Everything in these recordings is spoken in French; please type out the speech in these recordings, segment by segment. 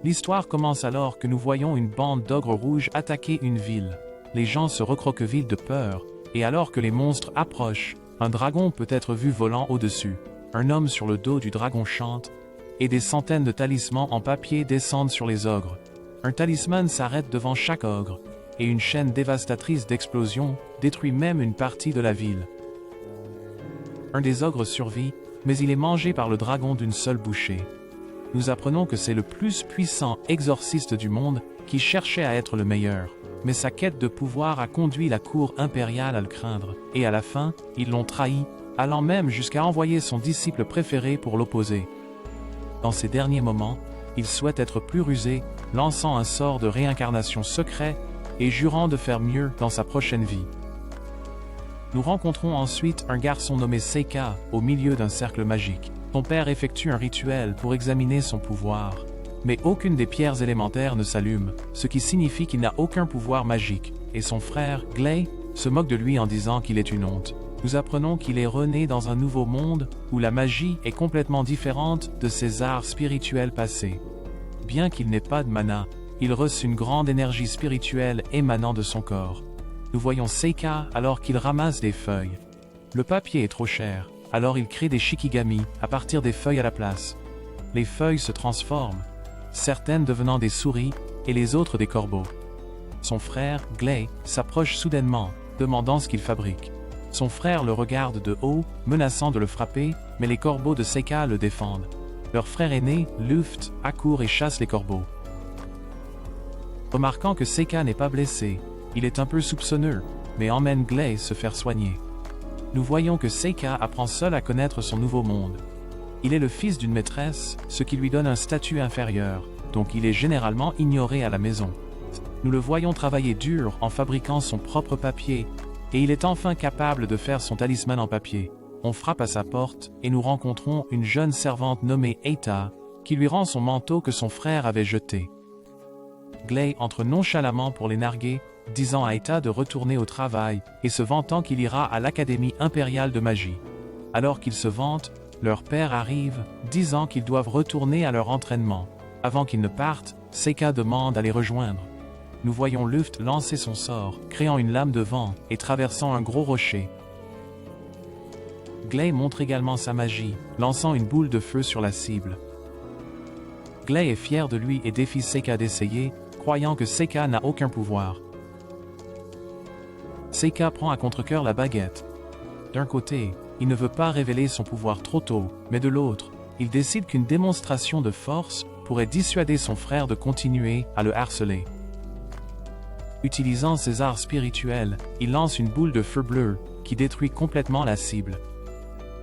L'histoire commence alors que nous voyons une bande d'ogres rouges attaquer une ville. Les gens se recroquevillent de peur, et alors que les monstres approchent, un dragon peut être vu volant au-dessus. Un homme sur le dos du dragon chante, et des centaines de talismans en papier descendent sur les ogres. Un talisman s'arrête devant chaque ogre, et une chaîne dévastatrice d'explosions détruit même une partie de la ville. Un des ogres survit, mais il est mangé par le dragon d'une seule bouchée. Nous apprenons que c'est le plus puissant exorciste du monde qui cherchait à être le meilleur. Mais sa quête de pouvoir a conduit la cour impériale à le craindre, et à la fin, ils l'ont trahi, allant même jusqu'à envoyer son disciple préféré pour l'opposer. Dans ces derniers moments, il souhaite être plus rusé, lançant un sort de réincarnation secret et jurant de faire mieux dans sa prochaine vie. Nous rencontrons ensuite un garçon nommé Seika au milieu d'un cercle magique. Son père effectue un rituel pour examiner son pouvoir, mais aucune des pierres élémentaires ne s'allume, ce qui signifie qu'il n'a aucun pouvoir magique, et son frère, Gley, se moque de lui en disant qu'il est une honte. Nous apprenons qu'il est rené dans un nouveau monde où la magie est complètement différente de ses arts spirituels passés. Bien qu'il n'ait pas de mana, il reçoit une grande énergie spirituelle émanant de son corps. Nous voyons Seika alors qu'il ramasse des feuilles. Le papier est trop cher, alors il crée des shikigami à partir des feuilles à la place. Les feuilles se transforment, certaines devenant des souris et les autres des corbeaux. Son frère, Gley, s'approche soudainement, demandant ce qu'il fabrique. Son frère le regarde de haut, menaçant de le frapper, mais les corbeaux de Seika le défendent. Leur frère aîné, Luft, accourt et chasse les corbeaux. Remarquant que Seika n'est pas blessé, il est un peu soupçonneux, mais emmène Gley se faire soigner. Nous voyons que Seika apprend seul à connaître son nouveau monde. Il est le fils d'une maîtresse, ce qui lui donne un statut inférieur, donc il est généralement ignoré à la maison. Nous le voyons travailler dur en fabriquant son propre papier, et il est enfin capable de faire son talisman en papier. On frappe à sa porte, et nous rencontrons une jeune servante nommée Eita, qui lui rend son manteau que son frère avait jeté. Gley entre nonchalamment pour les narguer, disant à Eita de retourner au travail, et se vantant qu'il ira à l'Académie impériale de magie. Alors qu'ils se vantent, leur père arrive, disant qu'ils doivent retourner à leur entraînement. Avant qu'ils ne partent, Seika demande à les rejoindre. Nous voyons Luft lancer son sort, créant une lame de vent et traversant un gros rocher. Gley montre également sa magie, lançant une boule de feu sur la cible. Gley est fier de lui et défie Seika d'essayer, croyant que Seika n'a aucun pouvoir. Seika prend à contre-cœur la baguette. D'un côté, il ne veut pas révéler son pouvoir trop tôt, mais de l'autre, il décide qu'une démonstration de force pourrait dissuader son frère de continuer à le harceler. Utilisant ses arts spirituels, il lance une boule de feu bleu, qui détruit complètement la cible.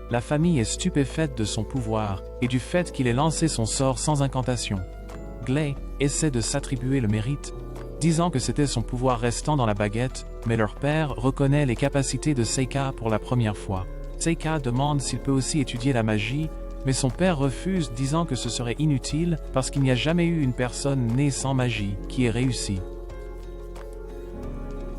La famille est stupéfaite de son pouvoir, et du fait qu'il ait lancé son sort sans incantation. Gley essaie de s'attribuer le mérite, disant que c'était son pouvoir restant dans la baguette, mais leur père reconnaît les capacités de Seika pour la première fois. Seika demande s'il peut aussi étudier la magie, mais son père refuse, disant que ce serait inutile parce qu'il n'y a jamais eu une personne née sans magie qui ait réussi.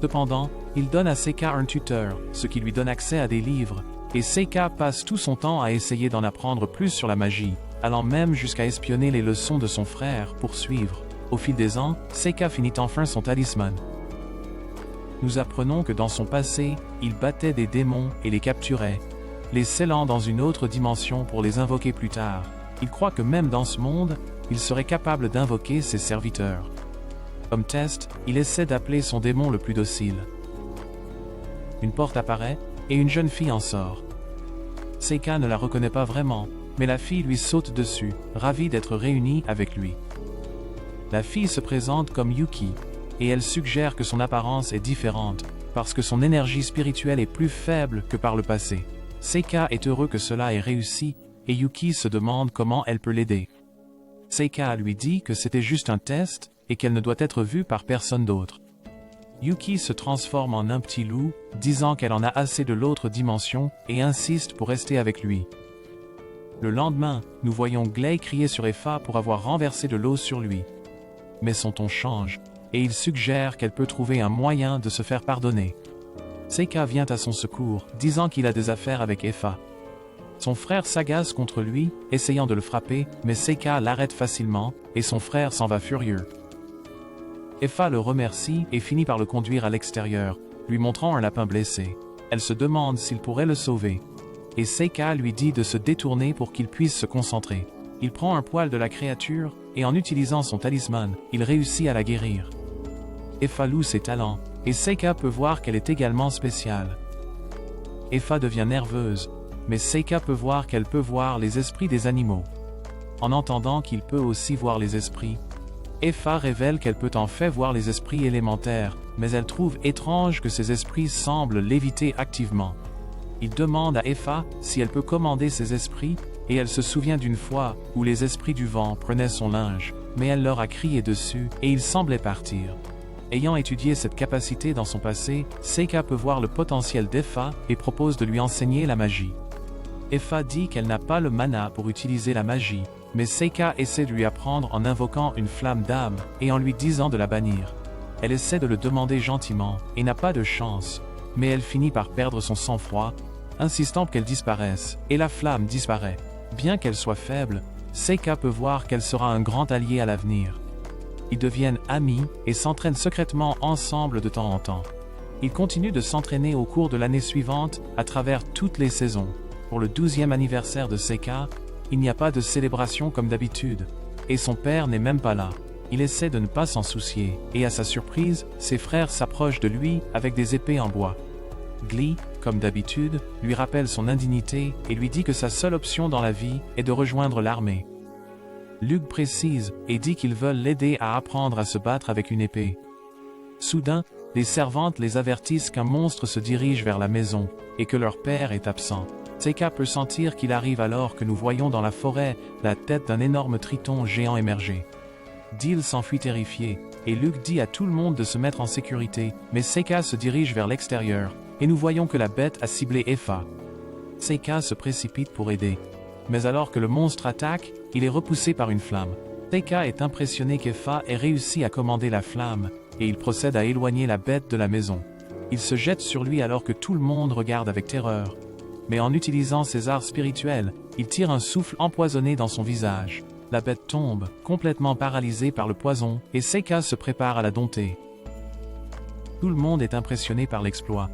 Cependant, il donne à Seika un tuteur, ce qui lui donne accès à des livres, et Seika passe tout son temps à essayer d'en apprendre plus sur la magie, allant même jusqu'à espionner les leçons de son frère pour suivre. Au fil des ans, Seika finit enfin son talisman. Nous apprenons que dans son passé, il battait des démons et les capturait, les scellant dans une autre dimension pour les invoquer plus tard. Il croit que même dans ce monde, il serait capable d'invoquer ses serviteurs. Comme test, il essaie d'appeler son démon le plus docile. Une porte apparaît, et une jeune fille en sort. Seika ne la reconnaît pas vraiment, mais la fille lui saute dessus, ravie d'être réunie avec lui. La fille se présente comme Yuki, et elle suggère que son apparence est différente, parce que son énergie spirituelle est plus faible que par le passé. Seika est heureux que cela ait réussi, et Yuki se demande comment elle peut l'aider. Seika lui dit que c'était juste un test, et qu'elle ne doit être vue par personne d'autre. Yuki se transforme en un petit loup, disant qu'elle en a assez de l'autre dimension, et insiste pour rester avec lui. Le lendemain, nous voyons Gley crier sur Effa pour avoir renversé de l'eau sur lui. Mais son ton change, et il suggère qu'elle peut trouver un moyen de se faire pardonner. Seika vient à son secours, disant qu'il a des affaires avec Effa. Son frère s'agace contre lui, essayant de le frapper, mais Seika l'arrête facilement, et son frère s'en va furieux. Effa le remercie et finit par le conduire à l'extérieur, lui montrant un lapin blessé. Elle se demande s'il pourrait le sauver. Et Seika lui dit de se détourner pour qu'il puisse se concentrer. Il prend un poil de la créature, et en utilisant son talisman, il réussit à la guérir. Effa loue ses talents, et Seika peut voir qu'elle est également spéciale. Effa devient nerveuse, mais Seika peut voir qu'elle peut voir les esprits des animaux. En entendant qu'il peut aussi voir les esprits, Effa révèle qu'elle peut en fait voir les esprits élémentaires, mais elle trouve étrange que ces esprits semblent l'éviter activement. Il demande à Effa si elle peut commander ces esprits, et elle se souvient d'une fois où les esprits du vent prenaient son linge, mais elle leur a crié dessus, et ils semblaient partir. Ayant étudié cette capacité dans son passé, Seika peut voir le potentiel d'Effa et propose de lui enseigner la magie. Effa dit qu'elle n'a pas le mana pour utiliser la magie, mais Seika essaie de lui apprendre en invoquant une flamme d'âme et en lui disant de la bannir. Elle essaie de le demander gentiment et n'a pas de chance, mais elle finit par perdre son sang-froid, insistant qu'elle disparaisse, et la flamme disparaît. Bien qu'elle soit faible, Seika peut voir qu'elle sera un grand allié à l'avenir. Ils deviennent amis et s'entraînent secrètement ensemble de temps en temps. Ils continuent de s'entraîner au cours de l'année suivante à travers toutes les saisons. Pour le 12e anniversaire de Seika, il n'y a pas de célébration comme d'habitude, et son père n'est même pas là. Il essaie de ne pas s'en soucier, et à sa surprise, ses frères s'approchent de lui avec des épées en bois. Glee, comme d'habitude, lui rappelle son indignité et lui dit que sa seule option dans la vie est de rejoindre l'armée. Lug précise et dit qu'ils veulent l'aider à apprendre à se battre avec une épée. Soudain, les servantes les avertissent qu'un monstre se dirige vers la maison et que leur père est absent. Seika peut sentir qu'il arrive alors que nous voyons dans la forêt la tête d'un énorme triton géant émerger. Deal s'enfuit terrifié, et Lug dit à tout le monde de se mettre en sécurité, mais Seika se dirige vers l'extérieur, et nous voyons que la bête a ciblé Effa. Seika se précipite pour aider. Mais alors que le monstre attaque, il est repoussé par une flamme. Seika est impressionné qu'Effa ait réussi à commander la flamme, et il procède à éloigner la bête de la maison. Il se jette sur lui alors que tout le monde regarde avec terreur. Mais en utilisant ses arts spirituels, il tire un souffle empoisonné dans son visage. La bête tombe, complètement paralysée par le poison, et Seika se prépare à la dompter. Tout le monde est impressionné par l'exploit.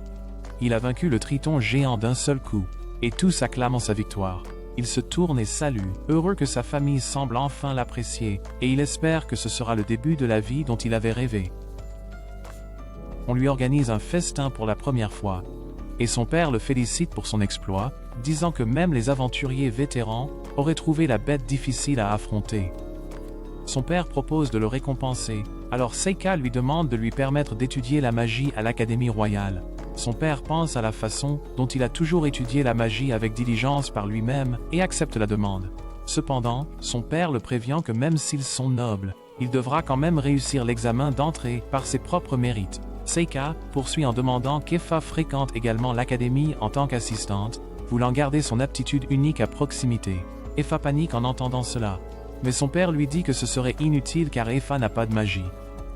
Il a vaincu le triton géant d'un seul coup, et tous acclament sa victoire. Il se tourne et salue, heureux que sa famille semble enfin l'apprécier, et il espère que ce sera le début de la vie dont il avait rêvé. On lui organise un festin pour la première fois, et son père le félicite pour son exploit, disant que même les aventuriers vétérans auraient trouvé la bête difficile à affronter. Son père propose de le récompenser, alors Seika lui demande de lui permettre d'étudier la magie à l'Académie royale. Son père pense à la façon dont il a toujours étudié la magie avec diligence par lui-même et accepte la demande. Cependant, son père le prévient que même s'ils sont nobles, il devra quand même réussir l'examen d'entrée par ses propres mérites. Seika poursuit en demandant qu'Effa fréquente également l'académie en tant qu'assistante, voulant garder son aptitude unique à proximité. Effa panique en entendant cela, mais son père lui dit que ce serait inutile car Effa n'a pas de magie.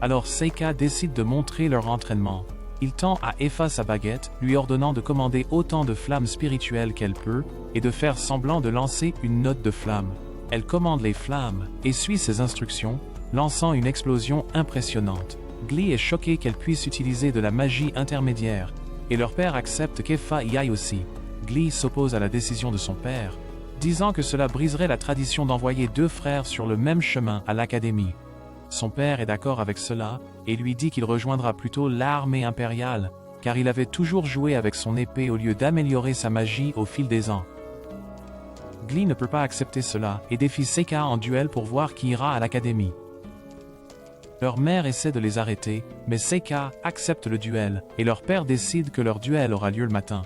Alors Seika décide de montrer leur entraînement. Il tend à Effa sa baguette, lui ordonnant de commander autant de flammes spirituelles qu'elle peut, et de faire semblant de lancer une note de flamme. Elle commande les flammes, et suit ses instructions, lançant une explosion impressionnante. Glee est choqué qu'elle puisse utiliser de la magie intermédiaire, et leur père accepte qu'Effa y aille aussi. Glee s'oppose à la décision de son père, disant que cela briserait la tradition d'envoyer deux frères sur le même chemin à l'académie. Son père est d'accord avec cela, et lui dit qu'il rejoindra plutôt l'armée impériale, car il avait toujours joué avec son épée au lieu d'améliorer sa magie au fil des ans. Glee ne peut pas accepter cela, et défie Seika en duel pour voir qui ira à l'académie. Leur mère essaie de les arrêter, mais Seika accepte le duel, et leur père décide que leur duel aura lieu le matin.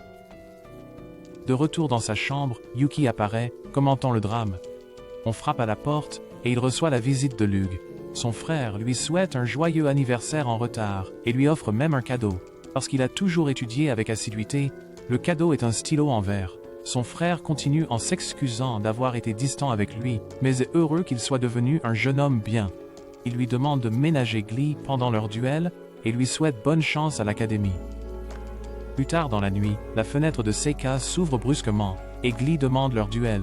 De retour dans sa chambre, Yuki apparaît, commentant le drame. On frappe à la porte, et il reçoit la visite de Lug. Son frère lui souhaite un joyeux anniversaire en retard, et lui offre même un cadeau. Parce qu'il a toujours étudié avec assiduité, le cadeau est un stylo en verre. Son frère continue en s'excusant d'avoir été distant avec lui, mais est heureux qu'il soit devenu un jeune homme bien. Il lui demande de ménager Glee pendant leur duel, et lui souhaite bonne chance à l'académie. Plus tard dans la nuit, la fenêtre de Seika s'ouvre brusquement, et Glee demande leur duel.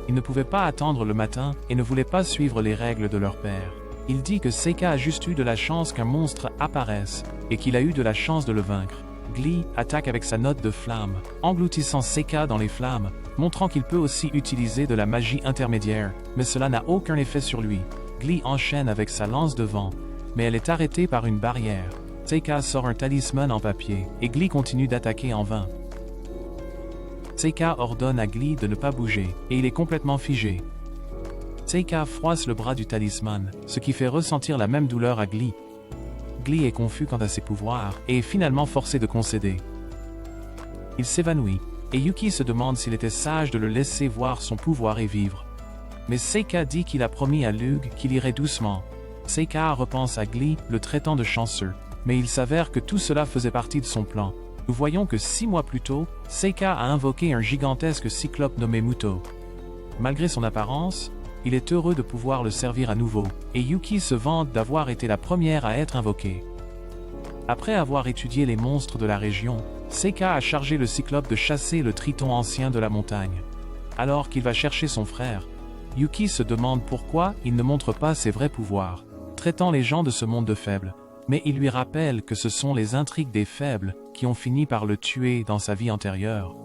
Il ne pouvait pas attendre le matin et ne voulait pas suivre les règles de leur père. Il dit que Seika a juste eu de la chance qu'un monstre apparaisse et qu'il a eu de la chance de le vaincre. Glee attaque avec sa note de flamme, engloutissant Seika dans les flammes, montrant qu'il peut aussi utiliser de la magie intermédiaire, mais cela n'a aucun effet sur lui. Glee enchaîne avec sa lance de vent, mais elle est arrêtée par une barrière. Seika sort un talisman en papier, et Glee continue d'attaquer en vain. Seika ordonne à Glee de ne pas bouger, et il est complètement figé. Seika froisse le bras du talisman, ce qui fait ressentir la même douleur à Glee. Glee est confus quant à ses pouvoirs, et est finalement forcé de concéder. Il s'évanouit, et Yuki se demande s'il était sage de le laisser voir son pouvoir et vivre. Mais Seika dit qu'il a promis à Lug qu'il irait doucement. Seika repense à Glee, le traitant de chanceux, mais il s'avère que tout cela faisait partie de son plan. Nous voyons que 6 mois plus tôt, Seika a invoqué un gigantesque cyclope nommé Muto. Malgré son apparence, il est heureux de pouvoir le servir à nouveau, et Yuki se vante d'avoir été la première à être invoquée. Après avoir étudié les monstres de la région, Seika a chargé le cyclope de chasser le triton ancien de la montagne. Alors qu'il va chercher son frère, Yuki se demande pourquoi il ne montre pas ses vrais pouvoirs, traitant les gens de ce monde de faibles. Mais il lui rappelle que ce sont les intrigues des faibles qui ont fini par le tuer dans sa vie antérieure.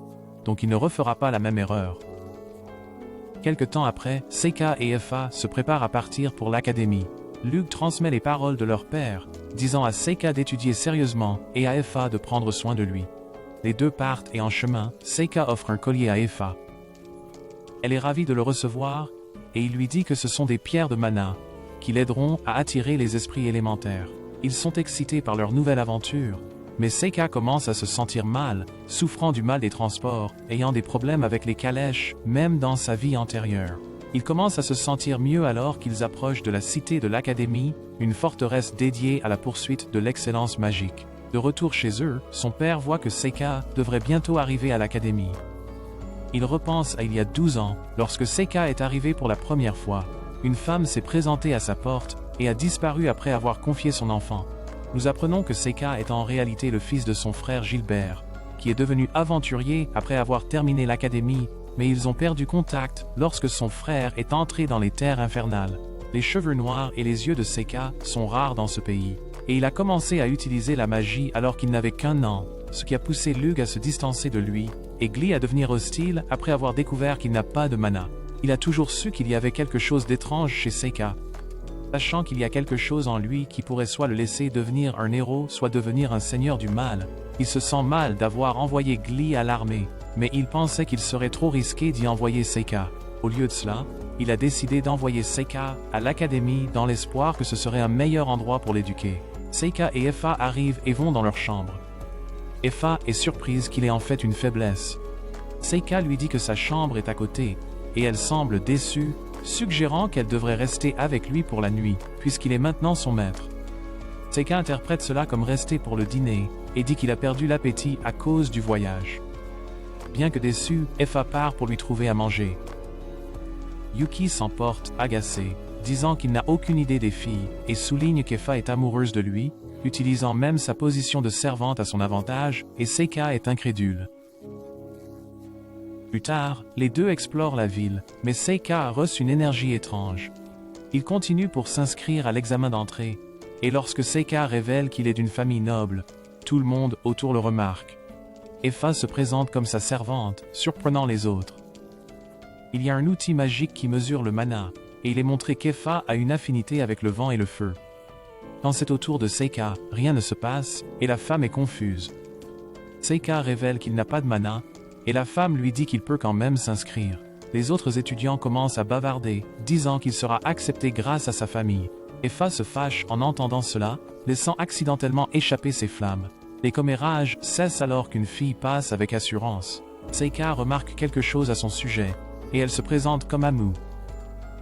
Donc il ne refera pas la même erreur. Quelque temps après, Seika et Effa se préparent à partir pour l'académie. Lug transmet les paroles de leur père, disant à Seika d'étudier sérieusement et à Effa de prendre soin de lui. Les deux partent et en chemin, Seika offre un collier à Effa. Elle est ravie de le recevoir, et il lui dit que ce sont des pierres de mana, qui l'aideront à attirer les esprits élémentaires. Ils sont excités par leur nouvelle aventure, mais Seika commence à se sentir mal, souffrant du mal des transports, ayant des problèmes avec les calèches, même dans sa vie antérieure. Il commence à se sentir mieux alors qu'ils approchent de la cité de l'Académie, une forteresse dédiée à la poursuite de l'excellence magique. De retour chez eux, son père voit que Seika devrait bientôt arriver à l'Académie. Il repense à il y a 12 ans, lorsque Seika est arrivé pour la première fois. Une femme s'est présentée à sa porte, et a disparu après avoir confié son enfant. Nous apprenons que Seika est en réalité le fils de son frère Gilbert, qui est devenu aventurier après avoir terminé l'académie, mais ils ont perdu contact lorsque son frère est entré dans les terres infernales. Les cheveux noirs et les yeux de Seika sont rares dans ce pays, et il a commencé à utiliser la magie alors qu'il n'avait qu'1 an, ce qui a poussé Lug à se distancer de lui, et Glee à devenir hostile après avoir découvert qu'il n'a pas de mana. Il a toujours su qu'il y avait quelque chose d'étrange chez Seika. Sachant qu'il y a quelque chose en lui qui pourrait soit le laisser devenir un héros, soit devenir un seigneur du mal, il se sent mal d'avoir envoyé Glee à l'armée, mais il pensait qu'il serait trop risqué d'y envoyer Seika. Au lieu de cela, il a décidé d'envoyer Seika à l'académie dans l'espoir que ce serait un meilleur endroit pour l'éduquer. Seika et Effa arrivent et vont dans leur chambre. Effa est surprise qu'il ait en fait une faiblesse. Seika lui dit que sa chambre est à côté, et elle semble déçue, suggérant qu'elle devrait rester avec lui pour la nuit, puisqu'il est maintenant son maître. Seika interprète cela comme rester pour le dîner, et dit qu'il a perdu l'appétit à cause du voyage. Bien que déçu, Effa part pour lui trouver à manger. Yuki s'emporte, agacé, disant qu'il n'a aucune idée des filles, et souligne qu'Effa est amoureuse de lui, utilisant même sa position de servante à son avantage, et Seika est incrédule. Plus tard, les deux explorent la ville, mais Seika a reçu une énergie étrange. Il continue pour s'inscrire à l'examen d'entrée, et lorsque Seika révèle qu'il est d'une famille noble, tout le monde autour le remarque. Effa se présente comme sa servante, surprenant les autres. Il y a un outil magique qui mesure le mana, et il est montré qu'Effa a une affinité avec le vent et le feu. Quand c'est au tour de Seika, rien ne se passe, et la femme est confuse. Seika révèle qu'il n'a pas de mana, et la femme lui dit qu'il peut quand même s'inscrire. Les autres étudiants commencent à bavarder, disant qu'il sera accepté grâce à sa famille. Effa se fâche en entendant cela, laissant accidentellement échapper ses flammes. Les commérages cessent alors qu'une fille passe avec assurance. Seika remarque quelque chose à son sujet, et elle se présente comme Amu.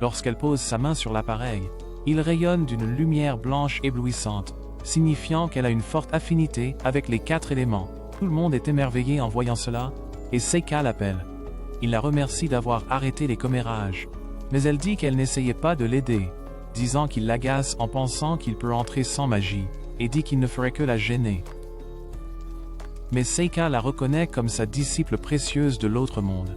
Lorsqu'elle pose sa main sur l'appareil, il rayonne d'une lumière blanche éblouissante, signifiant qu'elle a une forte affinité avec les 4 éléments. Tout le monde est émerveillé en voyant cela, et Seika l'appelle. Il la remercie d'avoir arrêté les commérages, mais elle dit qu'elle n'essayait pas de l'aider, disant qu'il l'agace en pensant qu'il peut entrer sans magie, et dit qu'il ne ferait que la gêner. mais Seika la reconnaît comme sa disciple précieuse de l'autre monde.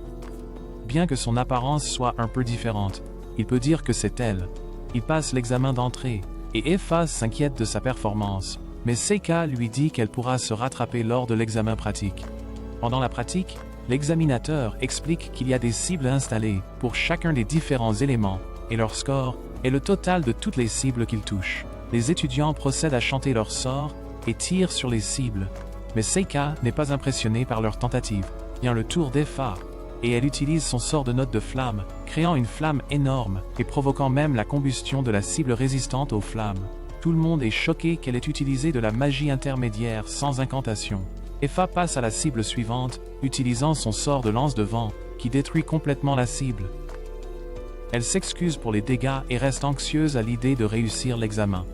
Bien que son apparence soit un peu différente, il peut dire que c'est elle. Il passe l'examen d'entrée, et Effa s'inquiète de sa performance, mais Seika lui dit qu'elle pourra se rattraper lors de l'examen pratique. Pendant la pratique, l'examinateur explique qu'il y a des cibles installées pour chacun des différents éléments, et leur score est le total de toutes les cibles qu'ils touchent. Les étudiants procèdent à chanter leur sort et tirent sur les cibles, mais Seika n'est pas impressionnée par leur tentative. Vient le tour d'Effa, et elle utilise son sort de note de flamme, créant une flamme énorme et provoquant même la combustion de la cible résistante aux flammes. Tout le monde est choqué qu'elle ait utilisé de la magie intermédiaire sans incantation. Effa passe à la cible suivante, utilisant son sort de lance de vent, qui détruit complètement la cible. Elle s'excuse pour les dégâts et reste anxieuse à l'idée de réussir l'examen.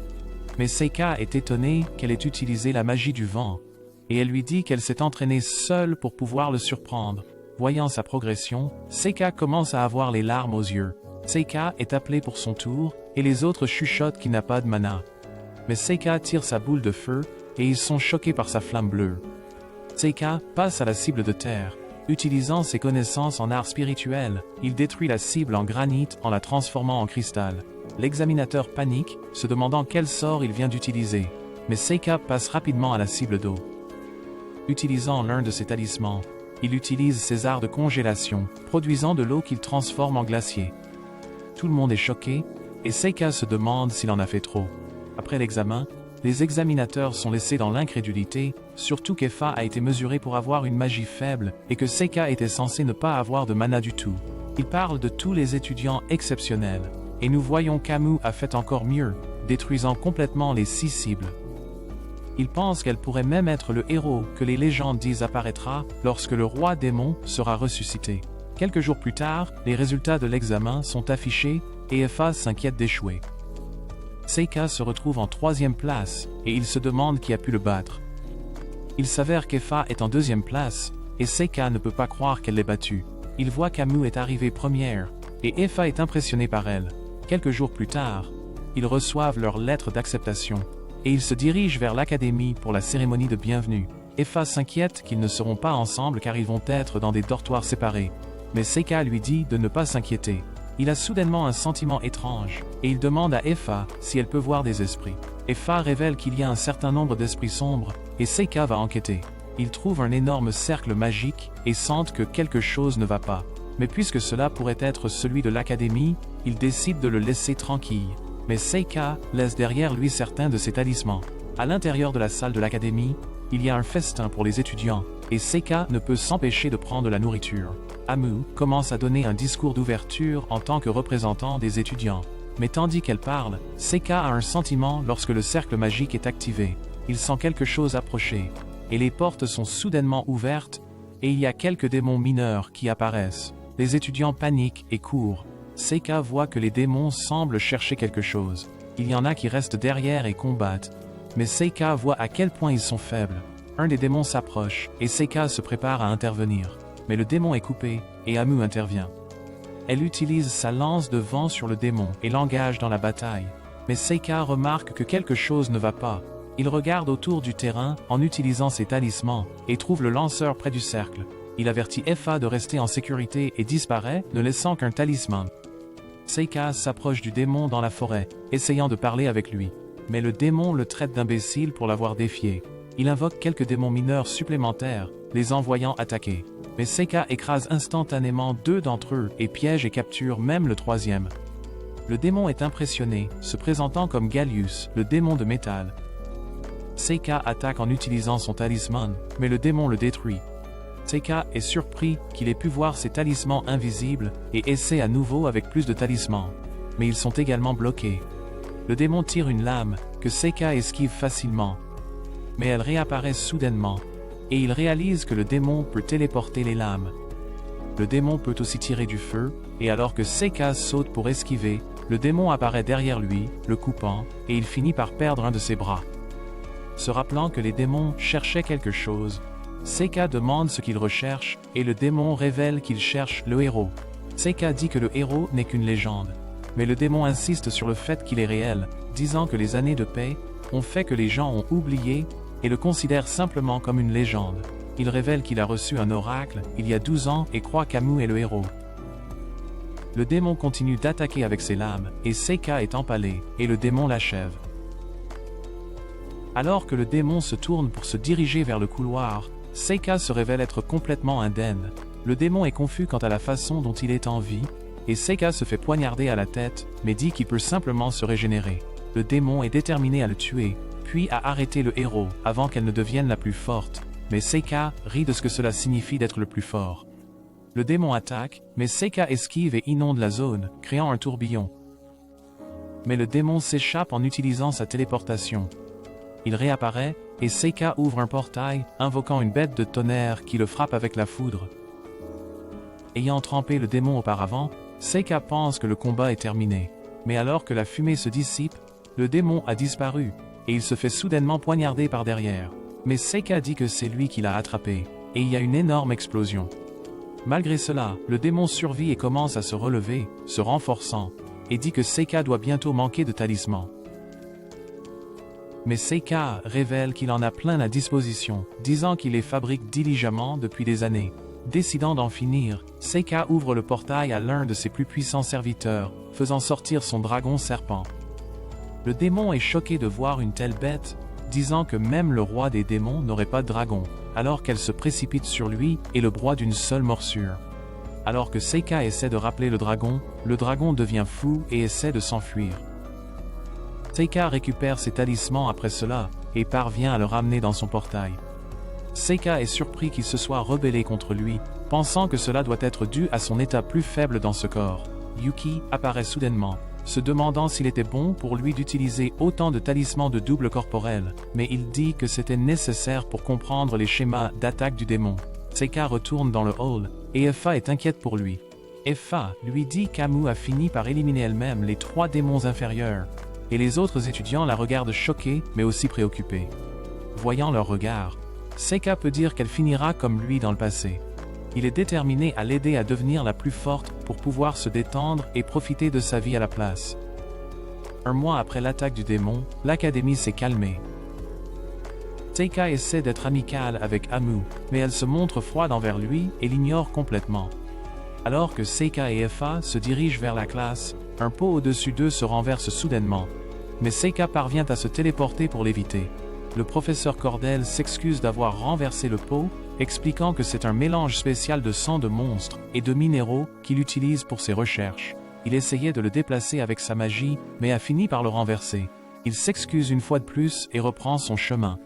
Mais Seika est étonnée qu'elle ait utilisé la magie du vent, et elle lui dit qu'elle s'est entraînée seule pour pouvoir le surprendre. Voyant sa progression, Seika commence à avoir les larmes aux yeux. Seika est appelée pour son tour, et les autres chuchotent qu'il n'a pas de mana. Mais Seika tire sa boule de feu, et ils sont choqués par sa flamme bleue. Seika passe à la cible de terre. Utilisant ses connaissances en art spirituel, il détruit la cible en granit en la transformant en cristal. L'examinateur panique, se demandant quel sort il vient d'utiliser. Mais Seika passe rapidement à la cible d'eau. Utilisant l'un de ses talismans, il utilise ses arts de congélation, produisant de l'eau qu'il transforme en glacier. Tout le monde est choqué, et Seika se demande s'il en a fait trop. Après l'examen, les examinateurs sont laissés dans l'incrédulité, surtout qu'Effa a été mesurée pour avoir une magie faible et que Seika était censée ne pas avoir de mana du tout. Il parle de tous les étudiants exceptionnels, et nous voyons qu'Amu a fait encore mieux, détruisant complètement les 6 cibles. Il pense qu'elle pourrait même être le héros que les légendes disent apparaîtra lorsque le roi démon sera ressuscité. Quelques jours plus tard, les résultats de l'examen sont affichés et Effa s'inquiète d'échouer. Seika se retrouve en 3e place et il se demande qui a pu le battre. Il s'avère qu'Effa est en 2e place et Seika ne peut pas croire qu'elle l'ait battue. Il voit qu'Amu est arrivée première et Effa est impressionnée par elle. Quelques jours plus tard, ils reçoivent leur lettre d'acceptation et ils se dirigent vers l'académie pour la cérémonie de bienvenue. Effa s'inquiète qu'ils ne seront pas ensemble car ils vont être dans des dortoirs séparés. Mais Seika lui dit de ne pas s'inquiéter. Il a soudainement un sentiment étrange, et il demande à Effa si elle peut voir des esprits. Effa révèle qu'il y a un certain nombre d'esprits sombres, et Seika va enquêter. Ils trouvent un énorme cercle magique, et sentent que quelque chose ne va pas. Mais puisque cela pourrait être celui de l'académie, ils décident de le laisser tranquille. Mais Seika laisse derrière lui certains de ses talismans. À l'intérieur de la salle de l'académie, il y a un festin pour les étudiants, et Seika ne peut s'empêcher de prendre la nourriture. Amu commence à donner un discours d'ouverture en tant que représentant des étudiants. Mais tandis qu'elle parle, Seika a un sentiment lorsque le cercle magique est activé. Il sent quelque chose approcher, et les portes sont soudainement ouvertes, et il y a quelques démons mineurs qui apparaissent. Les étudiants paniquent et courent. Seika voit que les démons semblent chercher quelque chose. Il y en a qui restent derrière et combattent. Mais Seika voit à quel point ils sont faibles. Un des démons s'approche, et Seika se prépare à intervenir. Mais le démon est coupé, et Amu intervient. Elle utilise sa lance de vent sur le démon et l'engage dans la bataille. Mais Seika remarque que quelque chose ne va pas. Il regarde autour du terrain en utilisant ses talismans et trouve le lanceur près du cercle. Il avertit Effa de rester en sécurité et disparaît, ne laissant qu'un talisman. Seika s'approche du démon dans la forêt, essayant de parler avec lui. Mais le démon le traite d'imbécile pour l'avoir défié. Il invoque quelques démons mineurs supplémentaires, les envoyant attaquer. Mais Seika écrase instantanément 2 d'entre eux et piège et capture même le 3e. Le démon est impressionné, se présentant comme Gallius, le démon de métal. Seika attaque en utilisant son talisman, mais le démon le détruit. Seika est surpris qu'il ait pu voir ses talismans invisibles et essaie à nouveau avec plus de talismans. Mais ils sont également bloqués. Le démon tire une lame, que Seika esquive facilement. Mais elle réapparaît soudainement, et il réalise que le démon peut téléporter les lames. Le démon peut aussi tirer du feu, et alors que Seika saute pour esquiver, le démon apparaît derrière lui, le coupant, et il finit par perdre un de ses bras. Se rappelant que les démons cherchaient quelque chose, Seika demande ce qu'ils recherchent, et le démon révèle qu'il cherche le héros. Seika dit que le héros n'est qu'une légende, mais le démon insiste sur le fait qu'il est réel, disant que les années de paix ont fait que les gens ont oublié et le considère simplement comme une légende. Il révèle qu'il a reçu un oracle il y a 12 ans et croit qu'Amu est le héros. Le démon continue d'attaquer avec ses lames, et Seika est empalé, et le démon l'achève. Alors que le démon se tourne pour se diriger vers le couloir, Seika se révèle être complètement indemne. Le démon est confus quant à la façon dont il est en vie, et Seika se fait poignarder à la tête, mais dit qu'il peut simplement se régénérer. Le démon est déterminé à le tuer, puis à arrêter le héros, avant qu'elle ne devienne la plus forte, mais Seika rit de ce que cela signifie d'être le plus fort. Le démon attaque, mais Seika esquive et inonde la zone, créant un tourbillon. Mais le démon s'échappe en utilisant sa téléportation. Il réapparaît, et Seika ouvre un portail, invoquant une bête de tonnerre qui le frappe avec la foudre. Ayant trempé le démon auparavant, Seika pense que le combat est terminé. Mais alors que la fumée se dissipe, le démon a disparu, et il se fait soudainement poignarder par derrière. Mais Seika dit que c'est lui qui l'a attrapé, et il y a une énorme explosion. Malgré cela, le démon survit et commence à se relever, se renforçant, et dit que Seika doit bientôt manquer de talisman. Mais Seika révèle qu'il en a plein à disposition, disant qu'il les fabrique diligemment depuis des années. Décidant d'en finir, Seika ouvre le portail à l'un de ses plus puissants serviteurs, faisant sortir son dragon serpent. Le démon est choqué de voir une telle bête, disant que même le roi des démons n'aurait pas de dragon, alors qu'elle se précipite sur lui et le broie d'une seule morsure. Alors que Seika essaie de rappeler le dragon devient fou et essaie de s'enfuir. Seika récupère ses talismans après cela, et parvient à le ramener dans son portail. Seika est surpris qu'il se soit rebellé contre lui, pensant que cela doit être dû à son état plus faible dans ce corps. Yuki apparaît soudainement, se demandant s'il était bon pour lui d'utiliser autant de talismans de double corporel, mais il dit que c'était nécessaire pour comprendre les schémas d'attaque du démon. Seika retourne dans le hall, et Effa est inquiète pour lui. Effa lui dit qu'Amu a fini par éliminer elle-même les 3 démons inférieurs, et les autres étudiants la regardent choqués mais aussi préoccupés. Voyant leur regard, Seika peut dire qu'elle finira comme lui dans le passé. Il est déterminé à l'aider à devenir la plus forte pour pouvoir se détendre et profiter de sa vie à la place. Un mois après l'attaque du démon, l'académie s'est calmée. Seika essaie d'être amicale avec Amu, mais elle se montre froide envers lui et l'ignore complètement. Alors que Seika et Effa se dirigent vers la classe, un pot au-dessus d'eux se renverse soudainement. Mais Seika parvient à se téléporter pour l'éviter. Le professeur Cordel s'excuse d'avoir renversé le pot, expliquant que c'est un mélange spécial de sang de monstres et de minéraux qu'il utilise pour ses recherches. Il essayait de le déplacer avec sa magie, mais a fini par le renverser. Il s'excuse une fois de plus et reprend son chemin.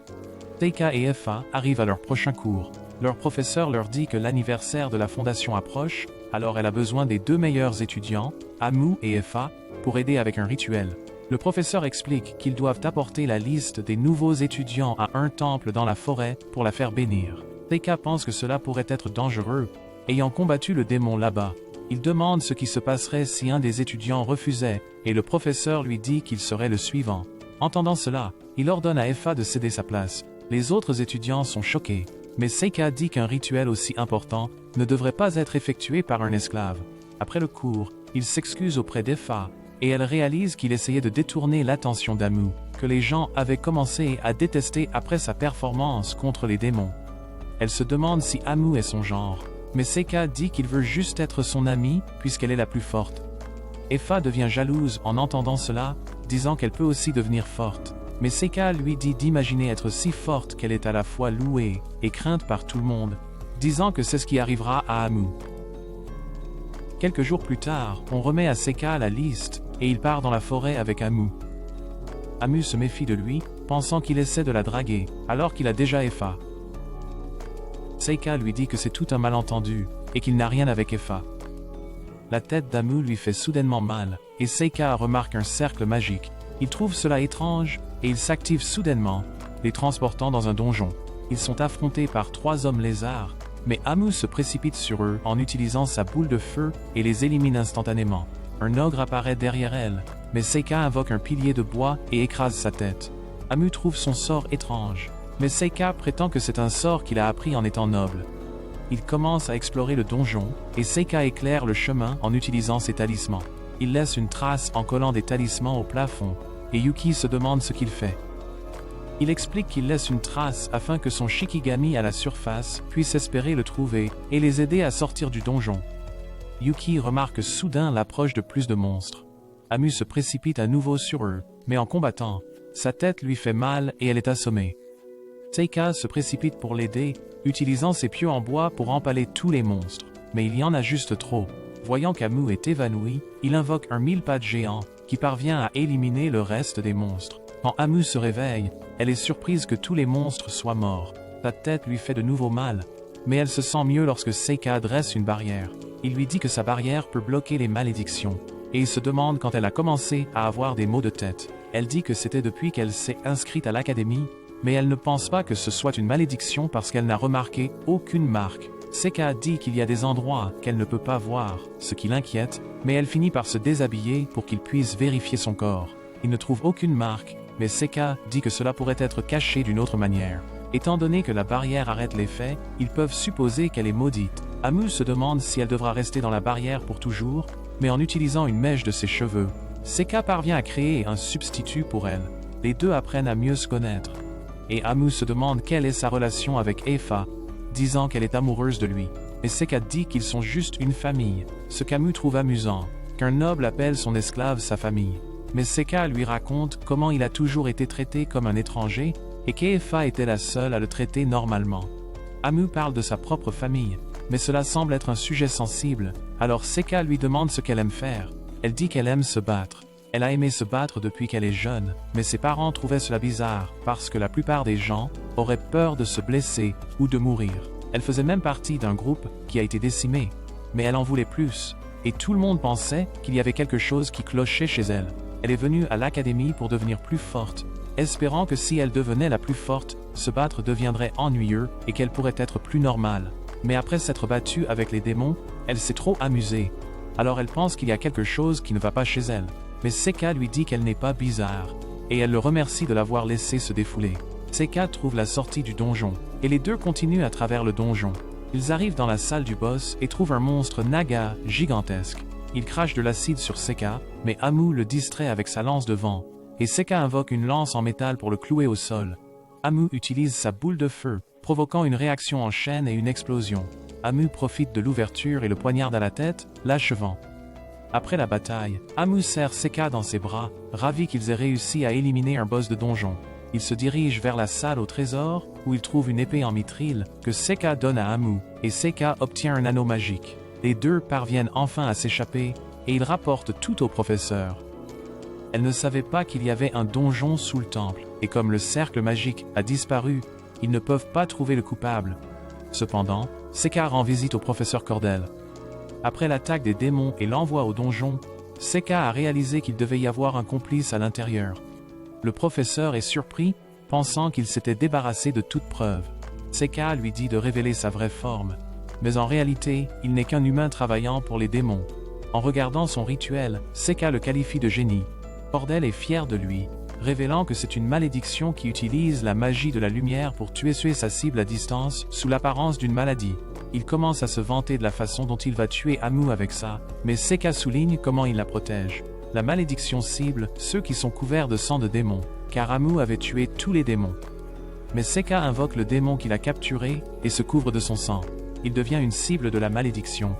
Seika et Effa arrivent à leur prochain cours. Leur professeur leur dit que l'anniversaire de la fondation approche, alors elle a besoin des 2 meilleurs étudiants, Amu et Effa, pour aider avec un rituel. Le professeur explique qu'ils doivent apporter la liste des nouveaux étudiants à un temple dans la forêt pour la faire bénir. Seika pense que cela pourrait être dangereux, ayant combattu le démon là-bas. Il demande ce qui se passerait si un des étudiants refusait, et le professeur lui dit qu'il serait le suivant. Entendant cela, il ordonne à Effa de céder sa place. Les autres étudiants sont choqués, mais Seika dit qu'un rituel aussi important ne devrait pas être effectué par un esclave. Après le cours, il s'excuse auprès d'Effa, et elle réalise qu'il essayait de détourner l'attention d'Amu, que les gens avaient commencé à détester après sa performance contre les démons. Elle se demande si Amu est son genre, mais Seika dit qu'il veut juste être son amie puisqu'elle est la plus forte. Effa devient jalouse en entendant cela, disant qu'elle peut aussi devenir forte. Mais Seika lui dit d'imaginer être si forte qu'elle est à la fois louée et crainte par tout le monde, disant que c'est ce qui arrivera à Amu. Quelques jours plus tard, on remet à Seika la liste, et il part dans la forêt avec Amu. Amu se méfie de lui, pensant qu'il essaie de la draguer, alors qu'il a déjà Effa. Seika lui dit que c'est tout un malentendu, et qu'il n'a rien avec Effa. La tête d'Amu lui fait soudainement mal, et Seika remarque un cercle magique. Il trouve cela étrange, et il s'active soudainement, les transportant dans un donjon. Ils sont affrontés par 3 hommes lézards, mais Amu se précipite sur eux en utilisant sa boule de feu et les élimine instantanément. Un ogre apparaît derrière elle, mais Seika invoque un pilier de bois et écrase sa tête. Amu trouve son sort étrange, mais Seika prétend que c'est un sort qu'il a appris en étant noble. Il commence à explorer le donjon, et Seika éclaire le chemin en utilisant ses talismans. Il laisse une trace en collant des talismans au plafond, et Yuki se demande ce qu'il fait. Il explique qu'il laisse une trace afin que son Shikigami à la surface puisse espérer le trouver et les aider à sortir du donjon. Yuki remarque soudain l'approche de plus de monstres. Amu se précipite à nouveau sur eux, mais en combattant, sa tête lui fait mal et elle est assommée. Seika se précipite pour l'aider, utilisant ses pieux en bois pour empaler tous les monstres, mais il y en a juste trop. Voyant qu'Amu est évanoui, il invoque un mille-pattes géant qui parvient à éliminer le reste des monstres. Quand Amu se réveille, elle est surprise que tous les monstres soient morts. Sa tête lui fait de nouveau mal, mais elle se sent mieux lorsque Seika dresse une barrière. Il lui dit que sa barrière peut bloquer les malédictions, et il se demande quand elle a commencé à avoir des maux de tête. Elle dit que c'était depuis qu'elle s'est inscrite à l'académie, mais elle ne pense pas que ce soit une malédiction parce qu'elle n'a remarqué aucune marque. Seika dit qu'il y a des endroits qu'elle ne peut pas voir, ce qui l'inquiète, mais elle finit par se déshabiller pour qu'il puisse vérifier son corps. Il ne trouve aucune marque, mais Seika dit que cela pourrait être caché d'une autre manière. Étant donné que la barrière arrête l'effet, ils peuvent supposer qu'elle est maudite. Amu se demande si elle devra rester dans la barrière pour toujours, mais en utilisant une mèche de ses cheveux, Seika parvient à créer un substitut pour elle. Les deux apprennent à mieux se connaître. Et Amu se demande quelle est sa relation avec Eifa, disant qu'elle est amoureuse de lui. Mais Seika dit qu'ils sont juste une famille, ce qu'Amu trouve amusant, qu'un noble appelle son esclave sa famille. Mais Seika lui raconte comment il a toujours été traité comme un étranger, et qu'Eifa était la seule à le traiter normalement. Amu parle de sa propre famille, mais cela semble être un sujet sensible, alors Seika lui demande ce qu'elle aime faire. Elle dit qu'elle aime se battre. Elle a aimé se battre depuis qu'elle est jeune, mais ses parents trouvaient cela bizarre, parce que la plupart des gens auraient peur de se blesser ou de mourir. Elle faisait même partie d'un groupe qui a été décimé, mais elle en voulait plus, et tout le monde pensait qu'il y avait quelque chose qui clochait chez elle. Elle est venue à l'académie pour devenir plus forte, espérant que si elle devenait la plus forte, se battre deviendrait ennuyeux et qu'elle pourrait être plus normale. Mais après s'être battue avec les démons, elle s'est trop amusée. Alors elle pense qu'il y a quelque chose qui ne va pas chez elle. Mais Seika lui dit qu'elle n'est pas bizarre, et elle le remercie de l'avoir laissé se défouler. Seika trouve la sortie du donjon, et les deux continuent à travers le donjon. Ils arrivent dans la salle du boss et trouvent un monstre naga gigantesque. Il crache de l'acide sur Seika, mais Amu le distrait avec sa lance de vent, et Seika invoque une lance en métal pour le clouer au sol. Amu utilise sa boule de feu, provoquant une réaction en chaîne et une explosion. Amu profite de l'ouverture et le poignarde à la tête, l'achevant. Après la bataille, Amu serre Seika dans ses bras, ravi qu'ils aient réussi à éliminer un boss de donjon. Il se dirige vers la salle au trésor, où il trouve une épée en mithril, que Seika donne à Amu, et Seika obtient un anneau magique. Les deux parviennent enfin à s'échapper, et ils rapportent tout au professeur. Elle ne savait pas qu'il y avait un donjon sous le temple, et comme le cercle magique a disparu, ils ne peuvent pas trouver le coupable. Cependant, Seika rend visite au professeur Cordel. Après l'attaque des démons et l'envoi au donjon, Seika a réalisé qu'il devait y avoir un complice à l'intérieur. Le professeur est surpris, pensant qu'il s'était débarrassé de toute preuve. Seika lui dit de révéler sa vraie forme, mais en réalité, il n'est qu'un humain travaillant pour les démons. En regardant son rituel, Seika le qualifie de génie. Cordel est fier de lui, révélant que c'est une malédiction qui utilise la magie de la lumière pour tuer sa cible à distance, sous l'apparence d'une maladie. Il commence à se vanter de la façon dont il va tuer Amu avec ça, mais Seika souligne comment il la protège. La malédiction cible ceux qui sont couverts de sang de démons, car Amu avait tué tous les démons. Mais Seika invoque le démon qu'il a capturé et se couvre de son sang. Il devient une cible de la malédiction.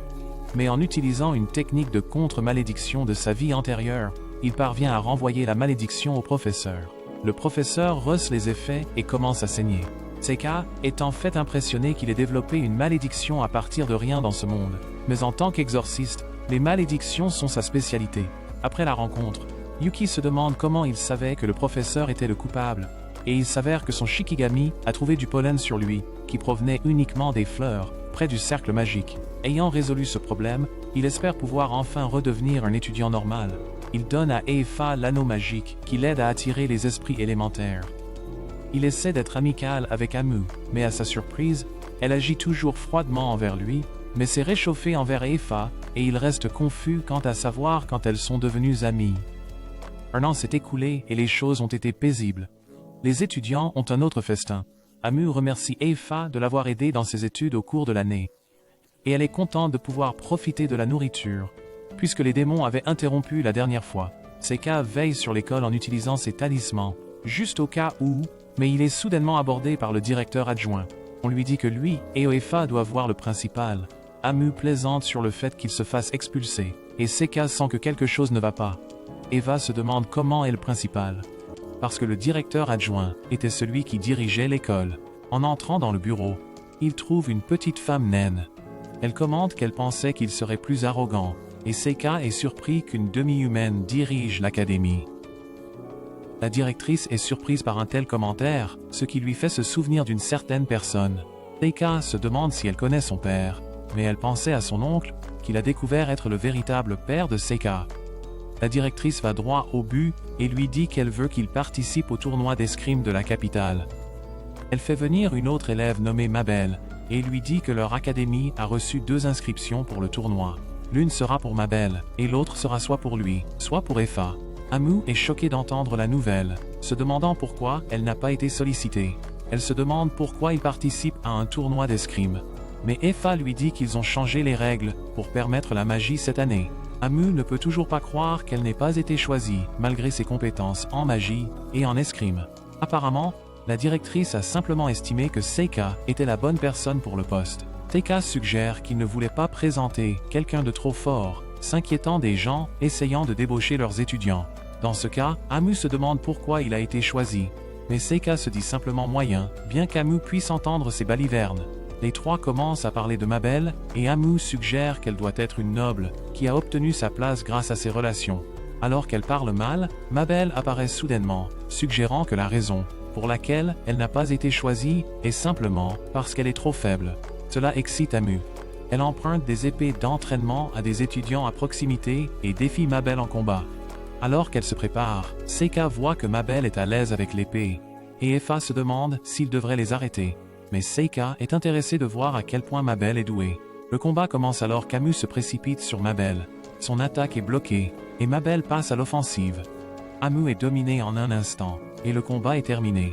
Mais en utilisant une technique de contre-malédiction de sa vie antérieure, il parvient à renvoyer la malédiction au professeur. Le professeur reçoit les effets et commence à saigner. Seika est en fait impressionné qu'il ait développé une malédiction à partir de rien dans ce monde. Mais en tant qu'exorciste, les malédictions sont sa spécialité. Après la rencontre, Yuki se demande comment il savait que le professeur était le coupable, et il s'avère que son Shikigami a trouvé du pollen sur lui, qui provenait uniquement des fleurs, près du cercle magique. Ayant résolu ce problème, il espère pouvoir enfin redevenir un étudiant normal. Il donne à Eifa l'anneau magique, qui l'aide à attirer les esprits élémentaires. Il essaie d'être amical avec Amu, mais à sa surprise, elle agit toujours froidement envers lui, mais s'est réchauffée envers Eifa, et il reste confus quant à savoir quand elles sont devenues amies. Un an s'est écoulé et les choses ont été paisibles. Les étudiants ont un autre festin. Amu remercie Eifa de l'avoir aidé dans ses études au cours de l'année. Et elle est contente de pouvoir profiter de la nourriture, puisque les démons avaient interrompu la dernière fois. Seika veille sur l'école en utilisant ses talismans, juste au cas où, Mais il est soudainement abordé par le directeur adjoint. On lui dit que lui et Eva doivent voir le principal. Amu plaisante sur le fait qu'il se fasse expulser, et Seika sent que quelque chose ne va pas. Eva se demande comment est le principal. Parce que le directeur adjoint était celui qui dirigeait l'école. En entrant dans le bureau, il trouve une petite femme naine. Elle commente qu'elle pensait qu'il serait plus arrogant, et Seika est surpris qu'une demi-humaine dirige l'académie. La directrice est surprise par un tel commentaire, ce qui lui fait se souvenir d'une certaine personne. Seika se demande si elle connaît son père, mais elle pensait à son oncle, qu'il a découvert être le véritable père de Seika. La directrice va droit au but et lui dit qu'elle veut qu'il participe au tournoi d'escrime de la capitale. Elle fait venir une autre élève nommée Mabel, et lui dit que leur académie a reçu 2 inscriptions pour le tournoi. L'une sera pour Mabel, et l'autre sera soit pour lui, soit pour Eva. Amu est choquée d'entendre la nouvelle, se demandant pourquoi elle n'a pas été sollicitée. Elle se demande pourquoi il participe à un tournoi d'escrime. Mais Eva lui dit qu'ils ont changé les règles pour permettre la magie cette année. Amu ne peut toujours pas croire qu'elle n'ait pas été choisie, malgré ses compétences en magie et en escrime. Apparemment, la directrice a simplement estimé que Seika était la bonne personne pour le poste. Seika suggère qu'il ne voulait pas présenter quelqu'un de trop fort, s'inquiétant des gens essayant de débaucher leurs étudiants. Dans ce cas, Amu se demande pourquoi il a été choisi. Mais Seika se dit simplement moyen, bien qu'Amu puisse entendre ses balivernes. Les 3 commencent à parler de Mabel, et Amu suggère qu'elle doit être une noble, qui a obtenu sa place grâce à ses relations. Alors qu'elle parle mal, Mabel apparaît soudainement, suggérant que la raison pour laquelle elle n'a pas été choisie est simplement parce qu'elle est trop faible. Cela excite Amu. Elle emprunte des épées d'entraînement à des étudiants à proximité et défie Mabel en combat. Alors qu'elle se prépare, Seika voit que Mabel est à l'aise avec l'épée, et Eva se demande s'il devrait les arrêter. Mais Seika est intéressée de voir à quel point Mabel est douée. Le combat commence alors qu'Amu se précipite sur Mabel. Son attaque est bloquée, et Mabel passe à l'offensive. Amu est dominée en un instant, et le combat est terminé.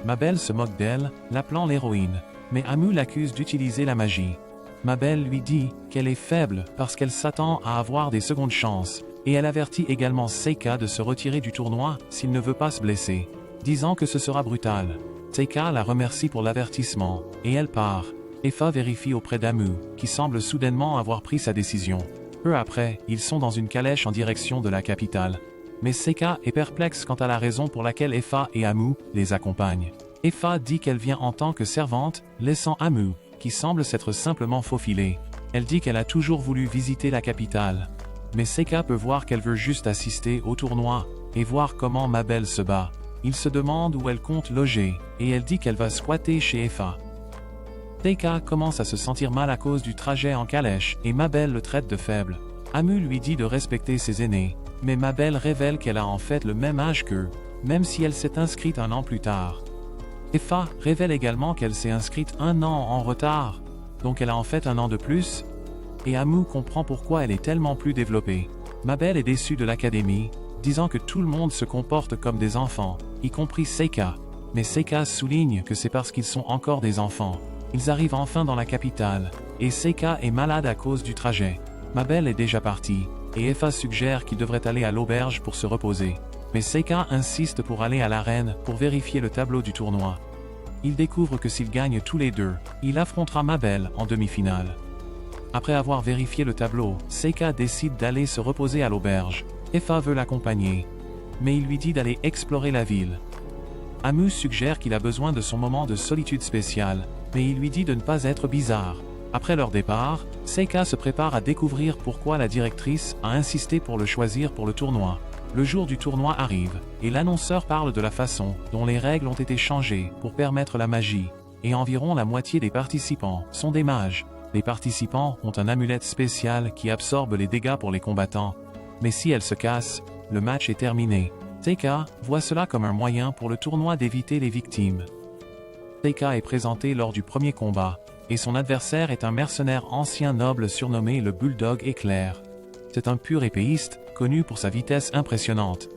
Mabel se moque d'elle, l'appelant l'héroïne, mais Amu l'accuse d'utiliser la magie. Mabel lui dit qu'elle est faible parce qu'elle s'attend à avoir des secondes chances, et elle avertit également Seika de se retirer du tournoi s'il ne veut pas se blesser, disant que ce sera brutal. Seika la remercie pour l'avertissement, et elle part. Eva vérifie auprès d'Amu, qui semble soudainement avoir pris sa décision. Peu après, ils sont dans une calèche en direction de la capitale. Mais Seika est perplexe quant à la raison pour laquelle Eva et Amu les accompagnent. Eva dit qu'elle vient en tant que servante, laissant Amu, qui semble s'être simplement faufilée. Elle dit qu'elle a toujours voulu visiter la capitale. Mais Seika peut voir qu'elle veut juste assister au tournoi, et voir comment Mabel se bat. Il se demande où elle compte loger, et elle dit qu'elle va squatter chez Eva. Seika commence à se sentir mal à cause du trajet en calèche, et Mabel le traite de faible. Amu lui dit de respecter ses aînés, mais Mabel révèle qu'elle a en fait le même âge qu'eux, même si elle s'est inscrite 1 an plus tard. Eva révèle également qu'elle s'est inscrite 1 an en retard, donc elle a en fait 1 an de plus, et Amu comprend pourquoi elle est tellement plus développée. Mabel est déçue de l'académie, disant que tout le monde se comporte comme des enfants, y compris Seika. Mais Seika souligne que c'est parce qu'ils sont encore des enfants. Ils arrivent enfin dans la capitale, et Seika est malade à cause du trajet. Mabel est déjà partie, et Eva suggère qu'il devrait aller à l'auberge pour se reposer. Mais Seika insiste pour aller à l'arène pour vérifier le tableau du tournoi. Il découvre que s'ils gagnent tous les 2, il affrontera Mabel en demi-finale. Après avoir vérifié le tableau, Seika décide d'aller se reposer à l'auberge. Eva veut l'accompagner, mais il lui dit d'aller explorer la ville. Amu suggère qu'il a besoin de son moment de solitude spécial, mais il lui dit de ne pas être bizarre. Après leur départ, Seika se prépare à découvrir pourquoi la directrice a insisté pour le choisir pour le tournoi. Le jour du tournoi arrive, et l'annonceur parle de la façon dont les règles ont été changées pour permettre la magie, et environ la moitié des participants sont des mages. Les participants ont un amulette spécial qui absorbe les dégâts pour les combattants, mais si elle se casse, le match est terminé. Seika voit cela comme un moyen pour le tournoi d'éviter les victimes. Seika est présenté lors du premier combat, et son adversaire est un mercenaire ancien noble surnommé le Bulldog Éclair. C'est un pur épéiste, connu pour sa vitesse impressionnante.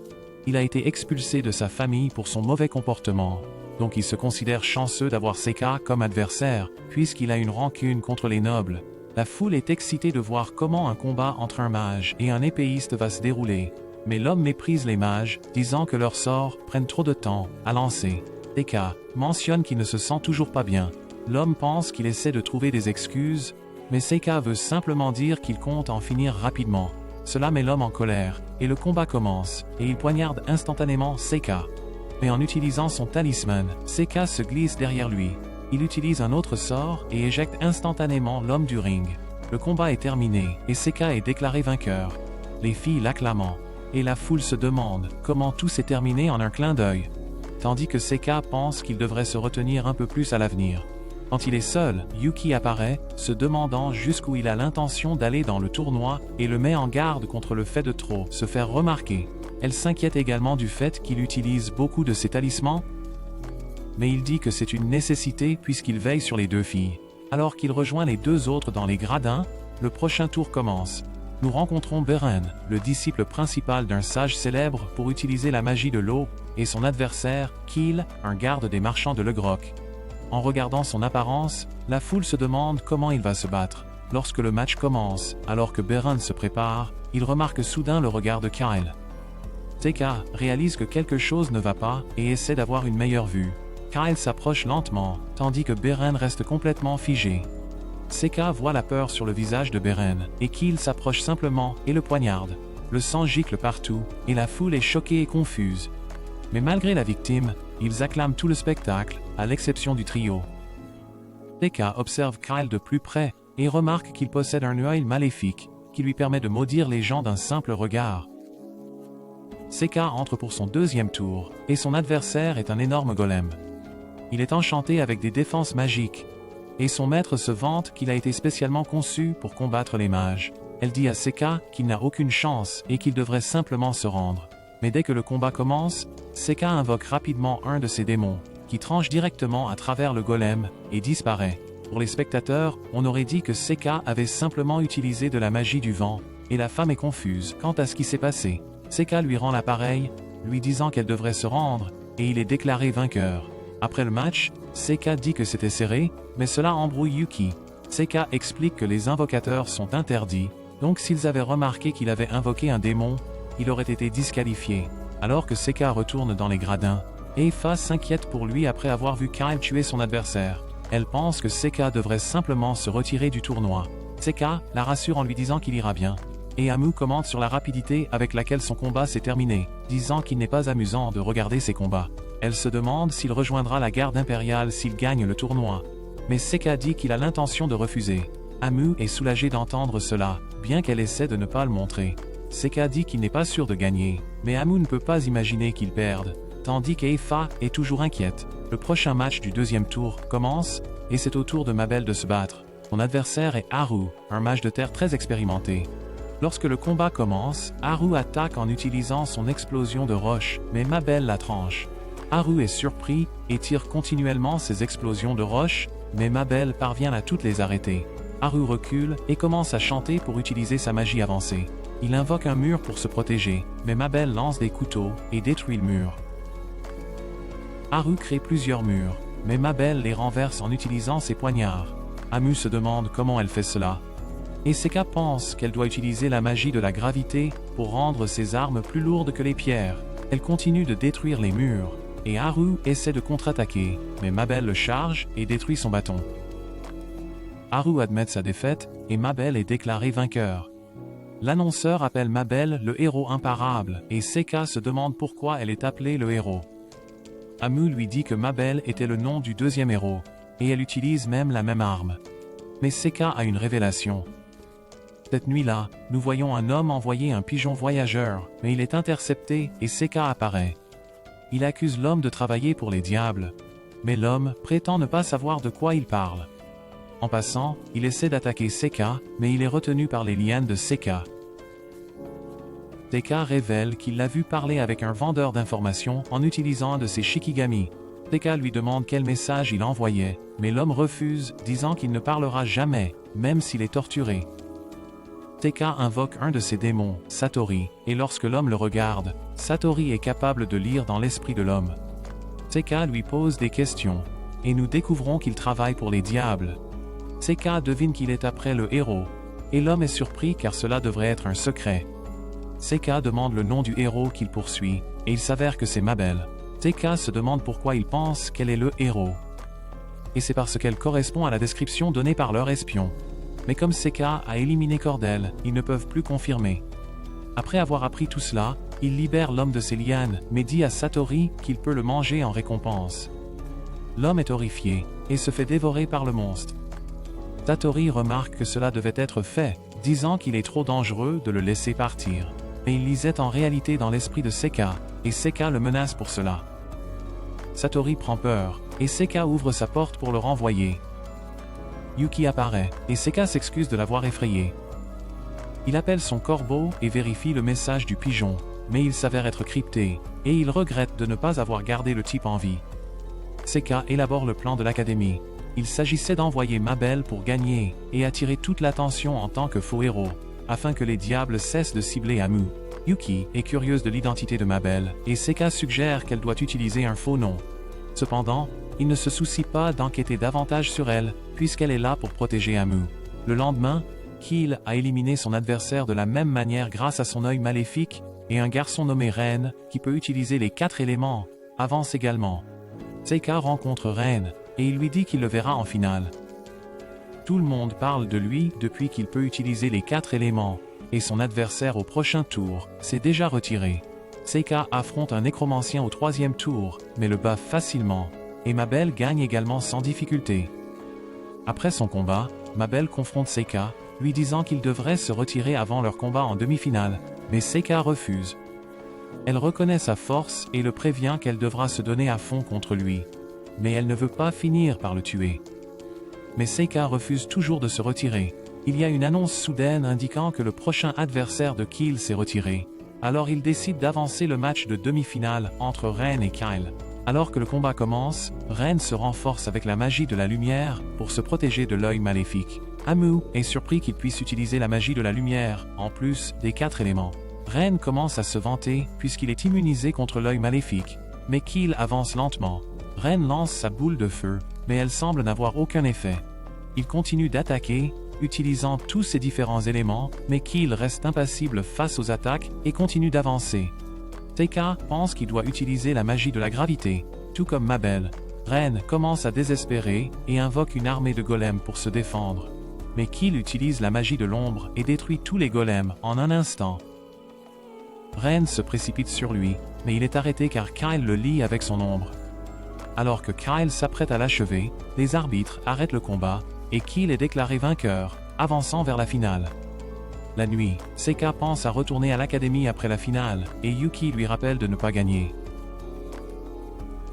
Il a été expulsé de sa famille pour son mauvais comportement, donc il se considère chanceux d'avoir Seika comme adversaire, puisqu'il a une rancune contre les nobles. La foule est excitée de voir comment un combat entre un mage et un épéiste va se dérouler, mais l'homme méprise les mages, disant que leurs sorts prennent trop de temps à lancer. Seka mentionne qu'il ne se sent toujours pas bien. L'homme pense qu'il essaie de trouver des excuses, mais Seka veut simplement dire qu'il compte en finir rapidement. Cela met l'homme en colère, et le combat commence, et il poignarde instantanément Seka. Mais en utilisant son talisman, Seka se glisse derrière lui. Il utilise un autre sort et éjecte instantanément l'homme du ring. Le combat est terminé, et Seka est déclaré vainqueur. Les filles l'acclamant, et la foule se demande comment tout s'est terminé en un clin d'œil. Tandis que Seka pense qu'il devrait se retenir un peu plus à l'avenir. Quand il est seul, Yuki apparaît, se demandant jusqu'où il a l'intention d'aller dans le tournoi et le met en garde contre le fait de trop se faire remarquer. Elle s'inquiète également du fait qu'il utilise beaucoup de ses talismans, mais il dit que c'est une nécessité puisqu'il veille sur les deux filles. Alors qu'il rejoint les deux autres dans les gradins, le prochain tour commence. Nous rencontrons Beren, le disciple principal d'un sage célèbre pour utiliser la magie de l'eau, et son adversaire, Keel, un garde des marchands de Legrok. En regardant son apparence, la foule se demande comment il va se battre. Lorsque le match commence, alors que Beren se prépare, il remarque soudain le regard de Kyle. Seka réalise que quelque chose ne va pas et essaie d'avoir une meilleure vue. Kyle s'approche lentement, tandis que Beren reste complètement figé. Seka voit la peur sur le visage de Beren, et Kyle s'approche simplement et le poignarde. Le sang gicle partout, et la foule est choquée et confuse. Mais malgré la victime, ils acclament tout le spectacle, à l'exception du trio. Seka observe Kyle de plus près, et remarque qu'il possède un œil maléfique, qui lui permet de maudire les gens d'un simple regard. Seka entre pour son deuxième tour, et son adversaire est un énorme golem. Il est enchanté avec des défenses magiques, et son maître se vante qu'il a été spécialement conçu pour combattre les mages. Elle dit à Seka qu'il n'a aucune chance et qu'il devrait simplement se rendre. Mais dès que le combat commence, Seka invoque rapidement un de ses démons, qui tranche directement à travers le golem, et disparaît. Pour les spectateurs, on aurait dit que Seka avait simplement utilisé de la magie du vent, et la femme est confuse quant à ce qui s'est passé. Seka lui rend l'appareil, lui disant qu'elle devrait se rendre, et il est déclaré vainqueur. Après le match, Seka dit que c'était serré, mais cela embrouille Yuki. Seka explique que les invocateurs sont interdits, donc s'ils avaient remarqué qu'il avait invoqué un démon, il aurait été disqualifié. Alors que Seka retourne dans les gradins, Eifa s'inquiète pour lui après avoir vu Kyle tuer son adversaire. Elle pense que Seka devrait simplement se retirer du tournoi. Seka la rassure en lui disant qu'il ira bien. Et Amu commente sur la rapidité avec laquelle son combat s'est terminé, disant qu'il n'est pas amusant de regarder ses combats. Elle se demande s'il rejoindra la garde impériale s'il gagne le tournoi. Mais Seka dit qu'il a l'intention de refuser. Amu est soulagée d'entendre cela, bien qu'elle essaie de ne pas le montrer. Seka dit qu'il n'est pas sûr de gagner, mais Amu ne peut pas imaginer qu'il perde, tandis qu'Eifa est toujours inquiète. Le prochain match du deuxième tour commence, et c'est au tour de Mabel de se battre. Son adversaire est Haru, un mage de terre très expérimenté. Lorsque le combat commence, Haru attaque en utilisant son explosion de roche, mais Mabel la tranche. Haru est surpris et tire continuellement ses explosions de roche, mais Mabel parvient à toutes les arrêter. Haru recule et commence à chanter pour utiliser sa magie avancée. Il invoque un mur pour se protéger, mais Mabel lance des couteaux et détruit le mur. Haru crée plusieurs murs, mais Mabel les renverse en utilisant ses poignards. Amu se demande comment elle fait cela. Et Seka pense qu'elle doit utiliser la magie de la gravité pour rendre ses armes plus lourdes que les pierres. Elle continue de détruire les murs, et Haru essaie de contre-attaquer, mais Mabel le charge et détruit son bâton. Haru admet sa défaite, et Mabel est déclaré vainqueur. L'annonceur appelle Mabel le héros imparable, et Seka se demande pourquoi elle est appelée le héros. Amu lui dit que Mabel était le nom du deuxième héros, et elle utilise même la même arme. Mais Seka a une révélation. Cette nuit-là, nous voyons un homme envoyer un pigeon voyageur, mais il est intercepté et Seka apparaît. Il accuse l'homme de travailler pour les diables, mais l'homme prétend ne pas savoir de quoi il parle. En passant, il essaie d'attaquer Seka, mais il est retenu par les lianes de Seka. Seka révèle qu'il l'a vu parler avec un vendeur d'informations en utilisant un de ses shikigami. Seka lui demande quel message il envoyait, mais l'homme refuse, disant qu'il ne parlera jamais, même s'il est torturé. Seka invoque un de ses démons, Satori, et lorsque l'homme le regarde, Satori est capable de lire dans l'esprit de l'homme. Seka lui pose des questions, et nous découvrons qu'il travaille pour les diables. Seka devine qu'il est après le héros, et l'homme est surpris car cela devrait être un secret. Seka demande le nom du héros qu'il poursuit, et il s'avère que c'est Mabel. Seika se demande pourquoi ils pensent qu'elle est le héros. Et c'est parce qu'elle correspond à la description donnée par leur espion. Mais comme Seika a éliminé Cordell, ils ne peuvent plus confirmer. Après avoir appris tout cela, il libère l'homme de ses lianes, mais dit à Satori qu'il peut le manger en récompense. L'homme est horrifié, et se fait dévorer par le monstre. Satori remarque que cela devait être fait, disant qu'il est trop dangereux de le laisser partir. Mais il lisait en réalité dans l'esprit de Seika, et Seika le menace pour cela. Satori prend peur, et Seika ouvre sa porte pour le renvoyer. Yuki apparaît, et Seika s'excuse de l'avoir effrayé. Il appelle son corbeau et vérifie le message du pigeon, mais il s'avère être crypté, et il regrette de ne pas avoir gardé le type en vie. Seika élabore le plan de l'académie. Il s'agissait d'envoyer Mabel pour gagner, et attirer toute l'attention en tant que faux héros, afin que les diables cessent de cibler Amu. Yuki est curieuse de l'identité de Mabel, et Seika suggère qu'elle doit utiliser un faux nom. Cependant, il ne se soucie pas d'enquêter davantage sur elle, puisqu'elle est là pour protéger Amu. Le lendemain, Keel a éliminé son adversaire de la même manière grâce à son œil maléfique, et un garçon nommé Ren, qui peut utiliser les 4 éléments, avance également. Seika rencontre Ren, et il lui dit qu'il le verra en finale. Tout le monde parle de lui depuis qu'il peut utiliser les 4 éléments, et son adversaire au prochain tour s'est déjà retiré. Seika affronte un nécromancien au 3e tour, mais le bat facilement, et Mabel gagne également sans difficulté. Après son combat, Mabel confronte Seika, lui disant qu'il devrait se retirer avant leur combat en demi-finale, mais Seika refuse. Elle reconnaît sa force et le prévient qu'elle devra se donner à fond contre lui. Mais elle ne veut pas finir par le tuer. Mais Seika refuse toujours de se retirer. Il y a une annonce soudaine indiquant que le prochain adversaire de Keel s'est retiré. Alors il décide d'avancer le match de demi-finale entre Ren et Kyle. Alors que le combat commence, Ren se renforce avec la magie de la lumière pour se protéger de l'œil maléfique. Amu est surpris qu'il puisse utiliser la magie de la lumière, en plus des 4 éléments. Ren commence à se vanter puisqu'il est immunisé contre l'œil maléfique, mais Keel avance lentement. Ren lance sa boule de feu, mais elle semble n'avoir aucun effet. Il continue d'attaquer, utilisant tous ses différents éléments, mais Keel reste impassible face aux attaques et continue d'avancer. Seika pense qu'il doit utiliser la magie de la gravité, tout comme Mabel. Ren commence à désespérer et invoque une armée de golems pour se défendre. Mais Keel utilise la magie de l'ombre et détruit tous les golems en un instant. Ren se précipite sur lui, mais il est arrêté car Kyle le lie avec son ombre. Alors que Kyle s'apprête à l'achever, les arbitres arrêtent le combat, et Keel est déclaré vainqueur, avançant vers la finale. La nuit, Seika pense à retourner à l'académie après la finale, et Yuki lui rappelle de ne pas gagner.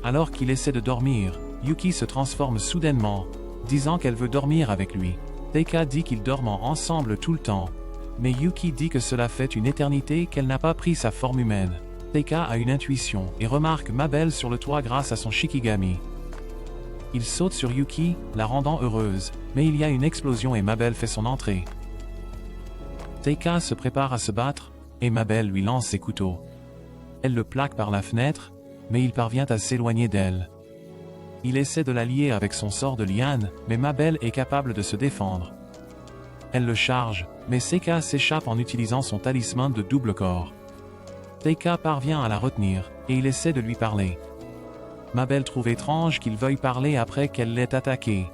Alors qu'il essaie de dormir, Yuki se transforme soudainement, disant qu'elle veut dormir avec lui. Seika dit qu'ils dorment ensemble tout le temps, mais Yuki dit que cela fait une éternité qu'elle n'a pas pris sa forme humaine. Seika a une intuition et remarque Mabel sur le toit grâce à son Shikigami. Il saute sur Yuki, la rendant heureuse, mais il y a une explosion et Mabel fait son entrée. Seika se prépare à se battre, et Mabel lui lance ses couteaux. Elle le plaque par la fenêtre, mais il parvient à s'éloigner d'elle. Il essaie de la lier avec son sort de liane, mais Mabel est capable de se défendre. Elle le charge, mais Seika s'échappe en utilisant son talisman de double corps. Seika parvient à la retenir, et il essaie de lui parler. Mabel trouve étrange qu'il veuille parler après qu'elle l'ait attaqué.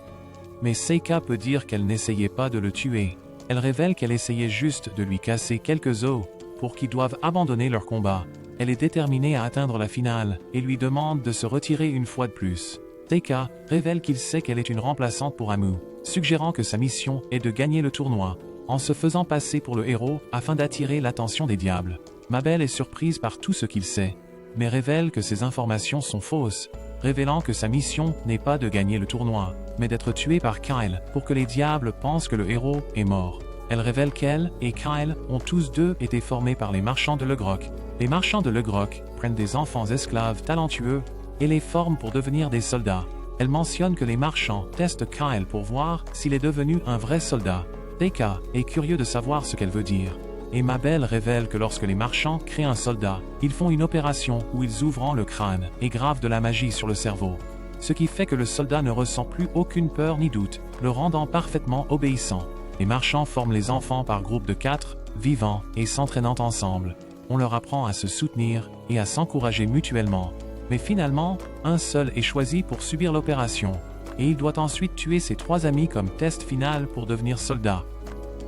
Mais Seika peut dire qu'elle n'essayait pas de le tuer. Elle révèle qu'elle essayait juste de lui casser quelques os, pour qu'ils doivent abandonner leur combat. Elle est déterminée à atteindre la finale, et lui demande de se retirer une fois de plus. Seika révèle qu'il sait qu'elle est une remplaçante pour Amu, suggérant que sa mission est de gagner le tournoi, en se faisant passer pour le héros afin d'attirer l'attention des diables. Mabel est surprise par tout ce qu'il sait, mais révèle que ces informations sont fausses, révélant que sa mission n'est pas de gagner le tournoi, mais d'être tuée par Kyle pour que les diables pensent que le héros est mort. Elle révèle qu'elle et Kyle ont tous deux été formés par les marchands de Legroc. Les marchands de Legroc prennent des enfants esclaves talentueux et les forment pour devenir des soldats. Elle mentionne que les marchands testent Kyle pour voir s'il est devenu un vrai soldat. Seika est curieux de savoir ce qu'elle veut dire. Et Mabel révèle que lorsque les marchands créent un soldat, ils font une opération où ils ouvrent le crâne et gravent de la magie sur le cerveau. Ce qui fait que le soldat ne ressent plus aucune peur ni doute, le rendant parfaitement obéissant. Les marchands forment les enfants par groupes de 4, vivant et s'entraînant ensemble. On leur apprend à se soutenir et à s'encourager mutuellement. Mais finalement, un seul est choisi pour subir l'opération, et il doit ensuite tuer ses 3 amis comme test final pour devenir soldat.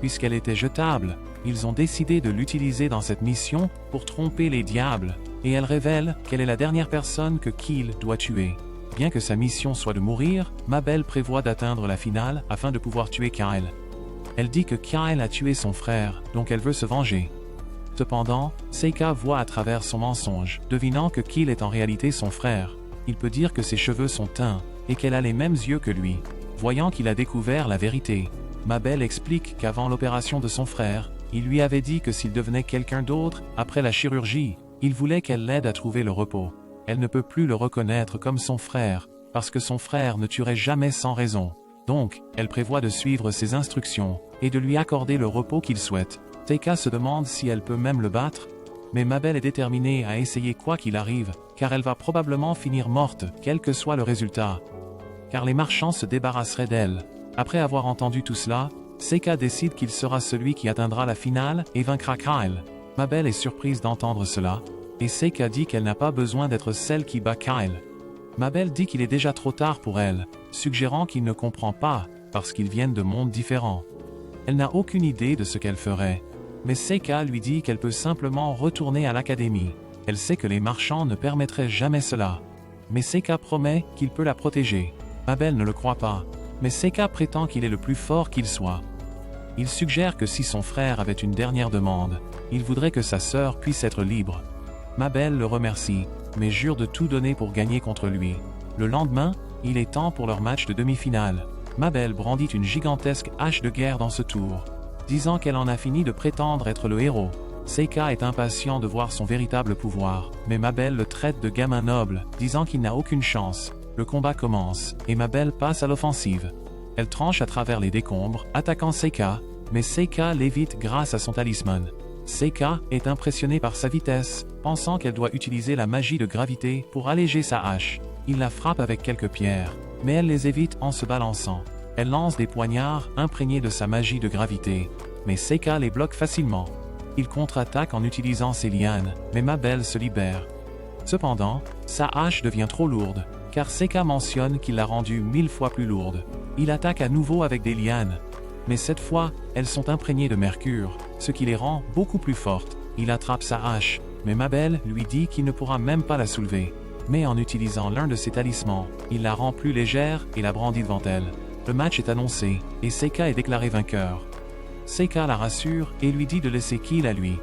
Puisqu'elle était jetable, ils ont décidé de l'utiliser dans cette mission pour tromper les diables, et elle révèle qu'elle est la dernière personne que Keel doit tuer. Bien que sa mission soit de mourir, Mabel prévoit d'atteindre la finale afin de pouvoir tuer Kyle. Elle dit que Kyle a tué son frère, donc elle veut se venger. Cependant, Seika voit à travers son mensonge, devinant que Keel est en réalité son frère. Il peut dire que ses cheveux sont teints, et qu'elle a les mêmes yeux que lui. Voyant qu'il a découvert la vérité, Mabel explique qu'avant l'opération de son frère, il lui avait dit que s'il devenait quelqu'un d'autre, après la chirurgie, il voulait qu'elle l'aide à trouver le repos. Elle ne peut plus le reconnaître comme son frère, parce que son frère ne tuerait jamais sans raison. Donc, elle prévoit de suivre ses instructions, et de lui accorder le repos qu'il souhaite. Seika se demande si elle peut même le battre, mais Mabel est déterminée à essayer quoi qu'il arrive, car elle va probablement finir morte, quel que soit le résultat. Car les marchands se débarrasseraient d'elle. Après avoir entendu tout cela, Seika décide qu'il sera celui qui atteindra la finale et vaincra Kyle. Mabel est surprise d'entendre cela, et Seika dit qu'elle n'a pas besoin d'être celle qui bat Kyle. Mabel dit qu'il est déjà trop tard pour elle, suggérant qu'il ne comprend pas, parce qu'ils viennent de mondes différents. Elle n'a aucune idée de ce qu'elle ferait, mais Seika lui dit qu'elle peut simplement retourner à l'académie. Elle sait que les marchands ne permettraient jamais cela. Mais Seika promet qu'il peut la protéger. Mabel ne le croit pas, mais Seika prétend qu'il est le plus fort qu'il soit. Il suggère que si son frère avait une dernière demande, il voudrait que sa sœur puisse être libre. Mabel le remercie, mais jure de tout donner pour gagner contre lui. Le lendemain, il est temps pour leur match de demi-finale. Mabel brandit une gigantesque hache de guerre dans ce tour, disant qu'elle en a fini de prétendre être le héros. Seika est impatient de voir son véritable pouvoir, mais Mabel le traite de gamin noble, disant qu'il n'a aucune chance. Le combat commence, et Mabel passe à l'offensive. Elle tranche à travers les décombres, attaquant Seika, mais Seika l'évite grâce à son talisman. Seika est impressionnée par sa vitesse, pensant qu'elle doit utiliser la magie de gravité pour alléger sa hache. Il la frappe avec quelques pierres, mais elle les évite en se balançant. Elle lance des poignards imprégnés de sa magie de gravité, mais Seika les bloque facilement. Il contre-attaque en utilisant ses lianes, mais Mabel se libère. Cependant, sa hache devient trop lourde, car Seika mentionne qu'il l'a rendue 1000 fois plus lourde. Il attaque à nouveau avec des lianes, mais cette fois, elles sont imprégnées de mercure, ce qui les rend beaucoup plus fortes. Il attrape sa hache, mais Mabel lui dit qu'il ne pourra même pas la soulever. Mais en utilisant l'un de ses talismans, il la rend plus légère et la brandit devant elle. Le match est annoncé, et Seika est déclaré vainqueur. Seika la rassure et lui dit de laisser Keel à lui.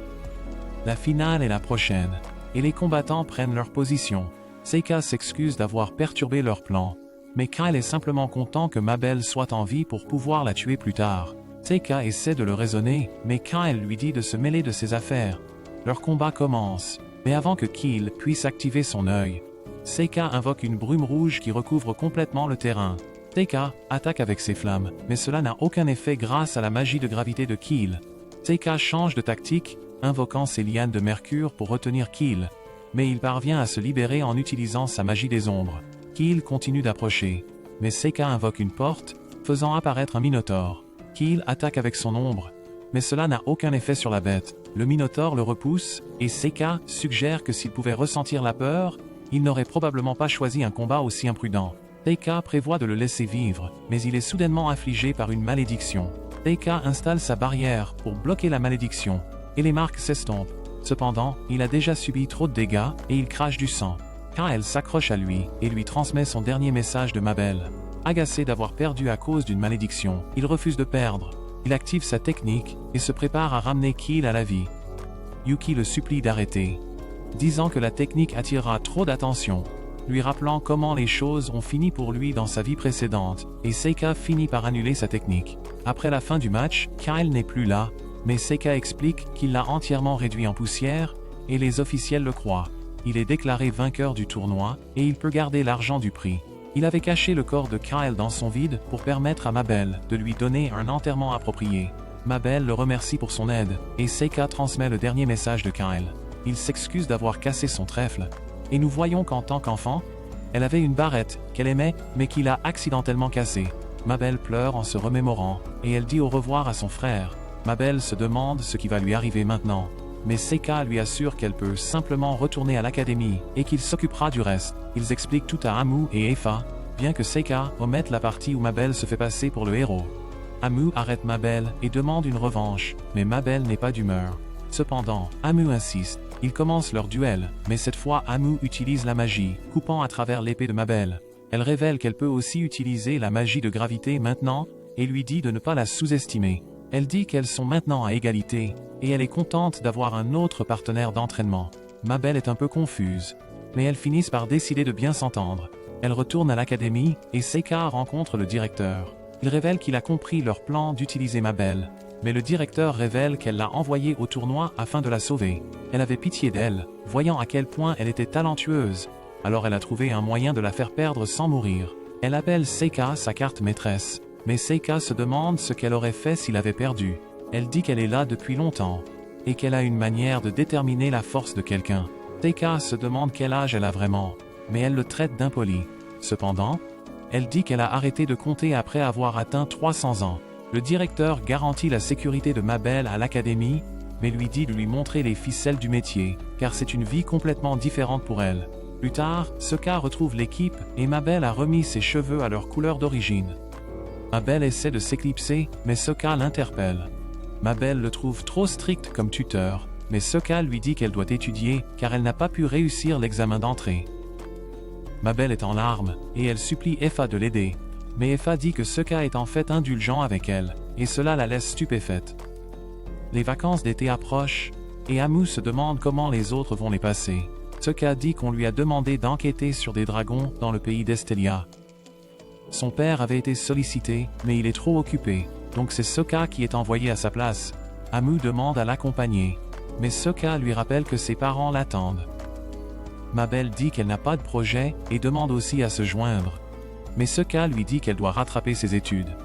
La finale est la prochaine, et les combattants prennent leur position. Seika s'excuse d'avoir perturbé leur plan, mais Kyle est simplement content que Mabel soit en vie pour pouvoir la tuer plus tard. Seika essaie de le raisonner, mais Kyle lui dit de se mêler de ses affaires. Leur combat commence, mais avant que Keel puisse activer son œil, Seika invoque une brume rouge qui recouvre complètement le terrain. Seika attaque avec ses flammes, mais cela n'a aucun effet grâce à la magie de gravité de Keel. Seika change de tactique, invoquant ses lianes de mercure pour retenir Keel, mais il parvient à se libérer en utilisant sa magie des ombres. Keel continue d'approcher, mais Seika invoque une porte, faisant apparaître un minotaure. Keel attaque avec son ombre, mais cela n'a aucun effet sur la bête. Le minotaure le repousse, et Seika suggère que s'il pouvait ressentir la peur, il n'aurait probablement pas choisi un combat aussi imprudent. Seika prévoit de le laisser vivre, mais il est soudainement affligé par une malédiction. Seika installe sa barrière pour bloquer la malédiction, et les marques s'estompent. Cependant, il a déjà subi trop de dégâts, et il crache du sang. Kyle s'accroche à lui, et lui transmet son dernier message de Mabel. Agacé d'avoir perdu à cause d'une malédiction, il refuse de perdre. Il active sa technique, et se prépare à ramener Keel à la vie. Yuki le supplie d'arrêter, disant que la technique attirera trop d'attention, lui rappelant comment les choses ont fini pour lui dans sa vie précédente, et Seika finit par annuler sa technique. Après la fin du match, Kyle n'est plus là, mais Seika explique qu'il l'a entièrement réduit en poussière, et les officiels le croient. Il est déclaré vainqueur du tournoi, et il peut garder l'argent du prix. Il avait caché le corps de Kyle dans son vide pour permettre à Mabel de lui donner un enterrement approprié. Mabel le remercie pour son aide, et Seika transmet le dernier message de Kyle. Il s'excuse d'avoir cassé son trèfle, et nous voyons qu'en tant qu'enfant, elle avait une barrette qu'elle aimait, mais qu'il a accidentellement cassée. Mabel pleure en se remémorant, et elle dit au revoir à son frère. Mabel se demande ce qui va lui arriver maintenant. mais Seka lui assure qu'elle peut simplement retourner à l'académie et qu'il s'occupera du reste. Ils expliquent tout à Amu et Effa, bien que Seka omette la partie où Mabel se fait passer pour le héros. Amu arrête Mabel et demande une revanche, mais Mabel n'est pas d'humeur. Cependant, Amu insiste. Ils commencent leur duel, mais cette fois Amu utilise la magie, coupant à travers l'épée de Mabel. Elle révèle qu'elle peut aussi utiliser la magie de gravité maintenant, et lui dit de ne pas la sous-estimer. Elle dit qu'elles sont maintenant à égalité, et elle est contente d'avoir un autre partenaire d'entraînement. Mabel est un peu confuse, mais elles finissent par décider de bien s'entendre. Elle retourne à l'académie, et Seka rencontre le directeur. Il révèle qu'il a compris leur plan d'utiliser Mabel, mais le directeur révèle qu'elle l'a envoyée au tournoi afin de la sauver. Elle avait pitié d'elle, voyant à quel point elle était talentueuse. Alors elle a trouvé un moyen de la faire perdre sans mourir. Elle appelle Seka sa carte maîtresse, mais Seka se demande ce qu'elle aurait fait s'il avait perdu. Elle dit qu'elle est là depuis longtemps, et qu'elle a une manière de déterminer la force de quelqu'un. Seka se demande quel âge elle a vraiment, mais elle le traite d'impoli. Cependant, elle dit qu'elle a arrêté de compter après avoir atteint 300 ans. Le directeur garantit la sécurité de Mabel à l'académie, mais lui dit de lui montrer les ficelles du métier, car c'est une vie complètement différente pour elle. Plus tard, Seka retrouve l'équipe et Mabel a remis ses cheveux à leur couleur d'origine. Mabel essaie de s'éclipser, mais Seka l'interpelle. Mabel le trouve trop strict comme tuteur, mais Seka lui dit qu'elle doit étudier, car elle n'a pas pu réussir l'examen d'entrée. Mabel est en larmes, et elle supplie Effa de l'aider. Mais Effa dit que Seka est en fait indulgent avec elle, et cela la laisse stupéfaite. Les vacances d'été approchent, et Amu se demande comment les autres vont les passer. Seka dit qu'on lui a demandé d'enquêter sur des dragons dans le pays d'Estelia. Son père avait été sollicité, mais il est trop occupé, donc c'est Seka qui est envoyé à sa place. Amu demande à l'accompagner, mais Seka lui rappelle que ses parents l'attendent. Mabel dit qu'elle n'a pas de projet et demande aussi à se joindre. Mais Seka lui dit qu'elle doit rattraper ses études.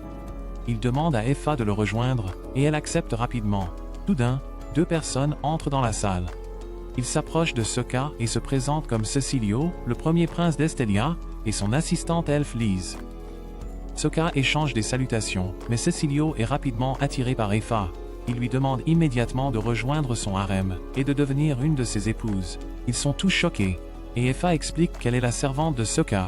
Il demande à Effa de le rejoindre, et elle accepte rapidement. Soudain, 2 personnes entrent dans la salle. Ils s'approchent de Seka et se présentent comme Cecilio, le premier prince d'Estelia, et son assistante elfe Lise. Seka échange des salutations, mais Cecilio est rapidement attiré par Effa. Il lui demande immédiatement de rejoindre son harem, et de devenir une de ses épouses. Ils sont tous choqués, et Effa explique qu'elle est la servante de Seka.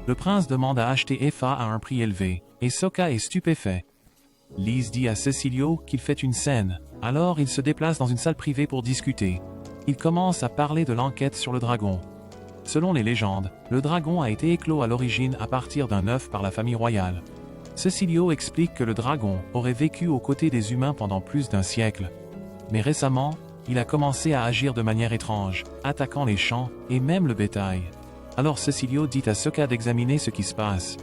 Le prince demande à acheter Effa à un prix élevé, et Seka est stupéfait. Lise dit à Cecilio qu'il fait une scène, alors il se déplace dans une salle privée pour discuter. Il commence à parler de l'enquête sur le dragon. Selon les légendes, le dragon a été éclos à l'origine à partir d'un œuf par la famille royale. Cecilio explique que le dragon aurait vécu aux côtés des humains pendant plus d'1 siècle. Mais récemment, il a commencé à agir de manière étrange, attaquant les champs et même le bétail. Alors Cecilio dit à Seka d'examiner ce qui se passe.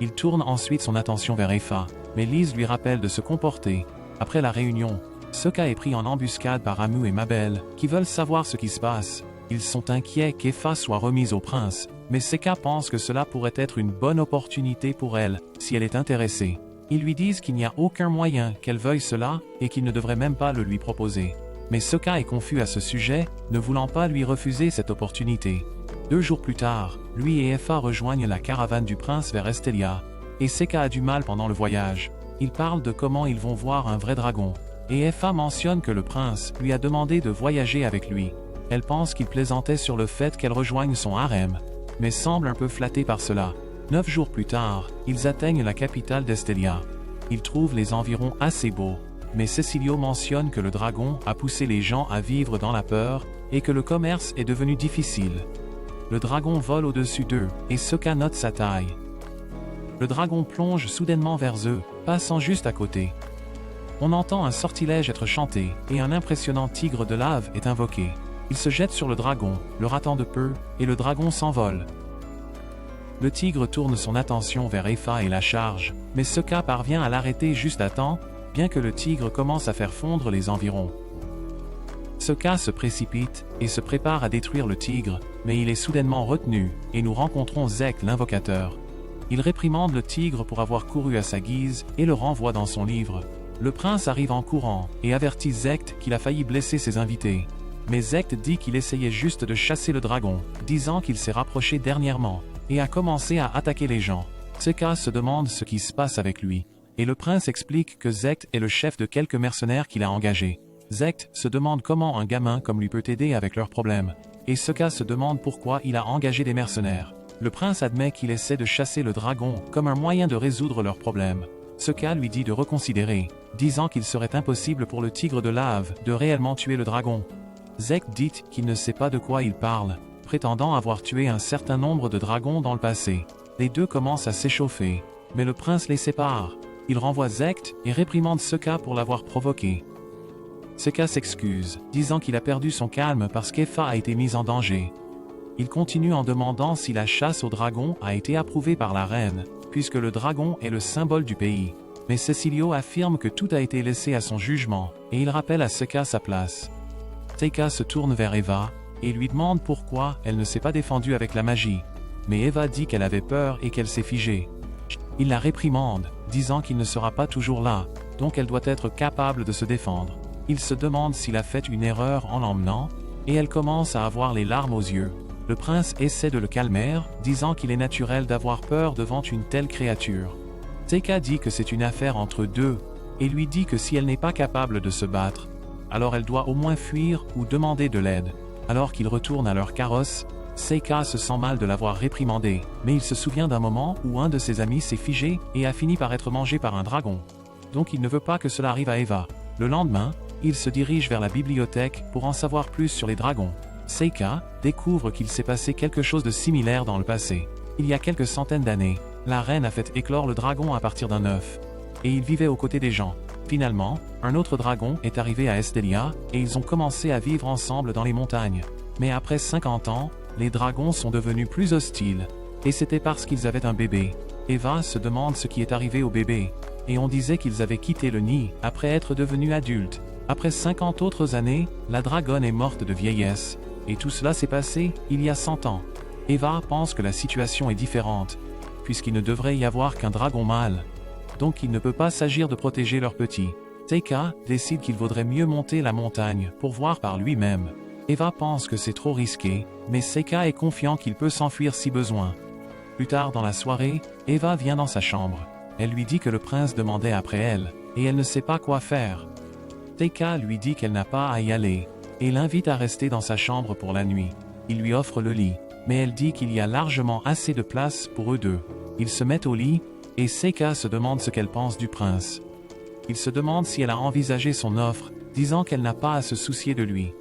Il tourne ensuite son attention vers Effa, mais Lise lui rappelle de se comporter. Après la réunion, Seka est pris en embuscade par Amu et Mabel, qui veulent savoir ce qui se passe. Ils sont inquiets qu'Effa soit remise au prince, mais Seka pense que cela pourrait être une bonne opportunité pour elle, si elle est intéressée. Ils lui disent qu'il n'y a aucun moyen qu'elle veuille cela, et qu'il ne devrait même pas le lui proposer. Mais Seka est confus à ce sujet, ne voulant pas lui refuser cette opportunité. 2 jours plus tard, lui et Effa rejoignent la caravane du prince vers Estelia, et Seka a du mal pendant le voyage. Ils parlent de comment ils vont voir un vrai dragon, et Effa mentionne que le prince lui a demandé de voyager avec lui. Elle pense qu'il plaisantait sur le fait qu'elle rejoigne son harem, mais semble un peu flattée par cela. 9 jours plus tard, ils atteignent la capitale d'Estelia. Ils trouvent les environs assez beaux, mais Cecilio mentionne que le dragon a poussé les gens à vivre dans la peur, et que le commerce est devenu difficile. Le dragon vole au-dessus d'eux, et Seka note sa taille. Le dragon plonge soudainement vers eux, passant juste à côté. On entend un sortilège être chanté, et un impressionnant tigre de lave est invoqué. Il se jette sur le dragon, le ratant de peu, et le dragon s'envole. Le tigre tourne son attention vers Effa et la charge, mais Seka parvient à l'arrêter juste à temps, bien que le tigre commence à faire fondre les environs. Seka se précipite et se prépare à détruire le tigre, mais il est soudainement retenu, et nous rencontrons Zect l'invocateur. Il réprimande le tigre pour avoir couru à sa guise et le renvoie dans son livre. Le prince arrive en courant et avertit Zect qu'il a failli blesser ses invités. Mais Zect dit qu'il essayait juste de chasser le dragon, disant qu'il s'est rapproché dernièrement, et a commencé à attaquer les gens. Seka se demande ce qui se passe avec lui, et le prince explique que Zect est le chef de quelques mercenaires qu'il a engagés. Zect se demande comment un gamin comme lui peut aider avec leurs problèmes. Et Sokka se demande pourquoi il a engagé des mercenaires. Le prince admet qu'il essaie de chasser le dragon comme un moyen de résoudre leurs problèmes. Sokka lui dit de reconsidérer, disant qu'il serait impossible pour le tigre de lave de réellement tuer le dragon. Zect dit qu'il ne sait pas de quoi il parle, prétendant avoir tué un certain nombre de dragons dans le passé. Les deux commencent à s'échauffer, mais le prince les sépare. Il renvoie Zect et réprimande Sokka pour l'avoir provoqué. Sokka s'excuse, disant qu'il a perdu son calme parce qu'Effa a été mise en danger. Il continue en demandant si la chasse au dragon a été approuvée par la reine, puisque le dragon est le symbole du pays. Mais Cecilio affirme que tout a été laissé à son jugement, et il rappelle à Sokka sa place. Sokka se tourne vers Eva, et lui demande pourquoi elle ne s'est pas défendue avec la magie. Mais Eva dit qu'elle avait peur et qu'elle s'est figée. Il la réprimande, disant qu'il ne sera pas toujours là, donc elle doit être capable de se défendre. Il se demande s'il a fait une erreur en l'emmenant, et elle commence à avoir les larmes aux yeux. Le prince essaie de le calmer, disant qu'il est naturel d'avoir peur devant une telle créature. Sokka dit que c'est une affaire entre deux, et lui dit que si elle n'est pas capable de se battre, alors elle doit au moins fuir ou demander de l'aide. Alors qu'ils retournent à leur carrosse, Sokka se sent mal de l'avoir réprimandé, mais il se souvient d'un moment où un de ses amis s'est figé et a fini par être mangé par un dragon. Donc il ne veut pas que cela arrive à Eva. Le lendemain, il se dirige vers la bibliothèque pour en savoir plus sur les dragons. Sokka découvre qu'il s'est passé quelque chose de similaire dans le passé. Il y a quelques centaines d'années, la reine a fait éclore le dragon à partir d'un œuf. Et il vivait aux côtés des gens. Finalement, un autre dragon est arrivé à Estelia, et ils ont commencé à vivre ensemble dans les montagnes. Mais après 50 ans, les dragons sont devenus plus hostiles. Et c'était parce qu'ils avaient un bébé. Eva se demande ce qui est arrivé au bébé. Et on disait qu'ils avaient quitté le nid après être devenus adultes. Après 50 autres années, la dragonne est morte de vieillesse. Et tout cela s'est passé il y a 100 ans. Eva pense que la situation est différente, puisqu'il ne devrait y avoir qu'un dragon mâle. Donc il ne peut pas s'agir de protéger leurs petits. Sokka décide qu'il vaudrait mieux monter la montagne pour voir par lui-même. Eva pense que c'est trop risqué, mais Sokka est confiant qu'il peut s'enfuir si besoin. Plus tard dans la soirée, Eva vient dans sa chambre. Elle lui dit que le prince demandait après elle, et elle ne sait pas quoi faire. Sokka lui dit qu'elle n'a pas à y aller, et l'invite à rester dans sa chambre pour la nuit. Il lui offre le lit, mais elle dit qu'il y a largement assez de place pour eux deux. Ils se mettent au lit, et Sokka se demande ce qu'elle pense du prince. Il se demande si elle a envisagé son offre, disant qu'elle n'a pas à se soucier de lui.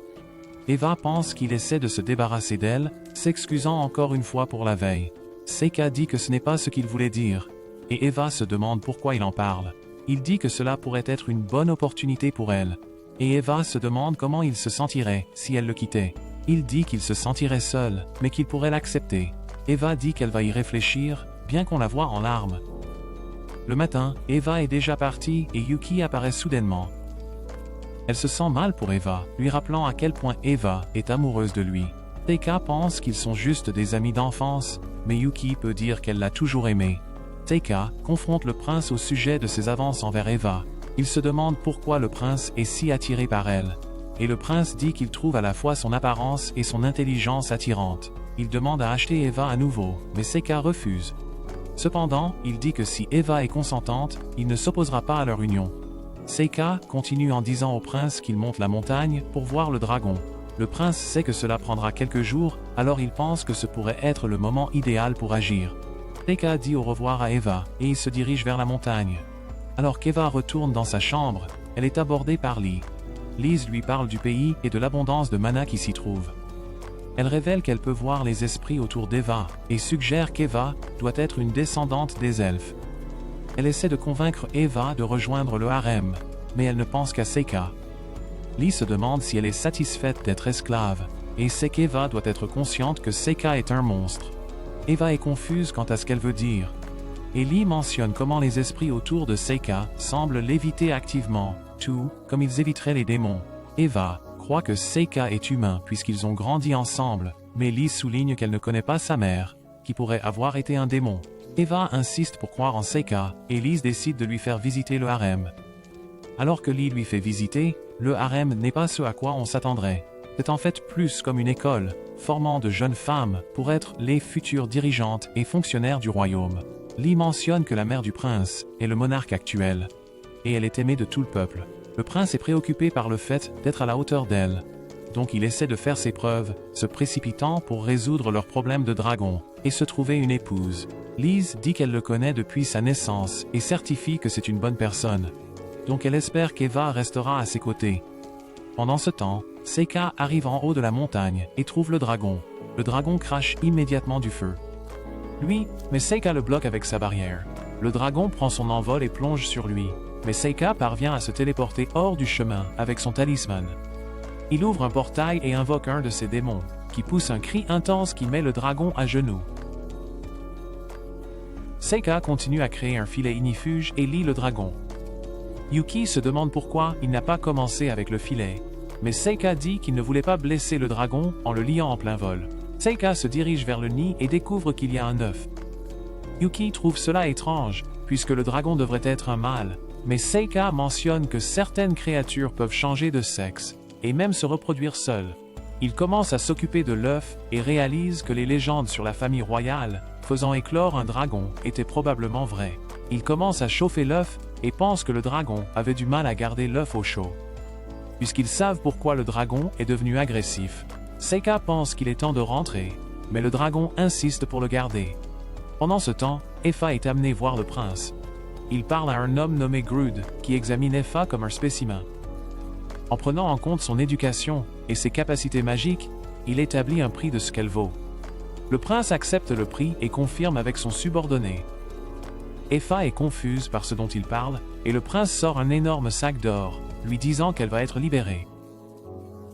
Eva pense qu'il essaie de se débarrasser d'elle, s'excusant encore une fois pour la veille. Sokka dit que ce n'est pas ce qu'il voulait dire, et Eva se demande pourquoi il en parle. Il dit que cela pourrait être une bonne opportunité pour elle. Et Eva se demande comment il se sentirait si elle le quittait. Il dit qu'il se sentirait seul, mais qu'il pourrait l'accepter. Eva dit qu'elle va y réfléchir, bien qu'on la voie en larmes. Le matin, Eva est déjà partie et Yuki apparaît soudainement. Elle se sent mal pour Eva, lui rappelant à quel point Eva est amoureuse de lui. Sokka pense qu'ils sont juste des amis d'enfance, mais Yuki peut dire qu'elle l'a toujours aimé. Sokka confronte le prince au sujet de ses avances envers Eva. Il se demande pourquoi le prince est si attiré par elle. Et le prince dit qu'il trouve à la fois son apparence et son intelligence attirante. Il demande à acheter Eva à nouveau, mais Sokka refuse. Cependant, il dit que si Eva est consentante, il ne s'opposera pas à leur union. Sokka continue en disant au prince qu'il monte la montagne pour voir le dragon. Le prince sait que cela prendra quelques jours, alors il pense que ce pourrait être le moment idéal pour agir. Sokka dit au revoir à Eva, et il se dirige vers la montagne. Alors qu'Eva retourne dans sa chambre, elle est abordée par Lee. Lise lui parle du pays et de l'abondance de mana qui s'y trouve. Elle révèle qu'elle peut voir les esprits autour d'Eva, et suggère qu'Eva doit être une descendante des elfes. Elle essaie de convaincre Eva de rejoindre le harem, mais elle ne pense qu'à Sokka. Lee se demande si elle est satisfaite d'être esclave, et sait qu'Eva doit être consciente que Sokka est un monstre. Eva est confuse quant à ce qu'elle veut dire. Et Lee mentionne comment les esprits autour de Sokka semblent l'éviter activement, tout comme ils éviteraient les démons. Eva croit que Sokka est humain puisqu'ils ont grandi ensemble, mais Lee souligne qu'elle ne connaît pas sa mère, qui pourrait avoir été un démon. Eva insiste pour croire en Sokka, et Lise décide de lui faire visiter le harem. Alors que Lee lui fait visiter, le harem n'est pas ce à quoi on s'attendrait. C'est en fait plus comme une école, formant de jeunes femmes pour être les futures dirigeantes et fonctionnaires du royaume. Lee mentionne que la mère du prince est le monarque actuel, et elle est aimée de tout le peuple. Le prince est préoccupé par le fait d'être à la hauteur d'elle. Donc il essaie de faire ses preuves, se précipitant pour résoudre leurs problèmes de dragon, et se trouver une épouse. Lise dit qu'elle le connaît depuis sa naissance, et certifie que c'est une bonne personne. Donc elle espère qu'Eva restera à ses côtés. Pendant ce temps, Seika arrive en haut de la montagne, et trouve le dragon. Le dragon crache immédiatement du feu. Lui, mais Seika le bloque avec sa barrière. Le dragon prend son envol et plonge sur lui, mais Seika parvient à se téléporter hors du chemin avec son talisman. Il ouvre un portail et invoque un de ses démons, qui pousse un cri intense qui met le dragon à genoux. Seika continue à créer un filet ignifuge et lie le dragon. Yuki se demande pourquoi il n'a pas commencé avec le filet, mais Seika dit qu'il ne voulait pas blesser le dragon en le liant en plein vol. Seika se dirige vers le nid et découvre qu'il y a un œuf. Yuki trouve cela étrange, puisque le dragon devrait être un mâle, mais Seika mentionne que certaines créatures peuvent changer de sexe, et même se reproduire seules. Il commence à s'occuper de l'œuf et réalise que les légendes sur la famille royale, faisant éclore un dragon, étaient probablement vraies. Il commence à chauffer l'œuf et pense que le dragon avait du mal à garder l'œuf au chaud. Puisqu'ils savent pourquoi le dragon est devenu agressif, Seika pense qu'il est temps de rentrer, mais le dragon insiste pour le garder. Pendant ce temps, Effa est amené voir le prince. Il parle à un homme nommé Grood, qui examine Effa comme un spécimen. En prenant en compte son éducation et ses capacités magiques, il établit un prix de ce qu'elle vaut. Le prince accepte le prix et confirme avec son subordonné. Effa est confuse par ce dont il parle, et le prince sort un énorme sac d'or, lui disant qu'elle va être libérée.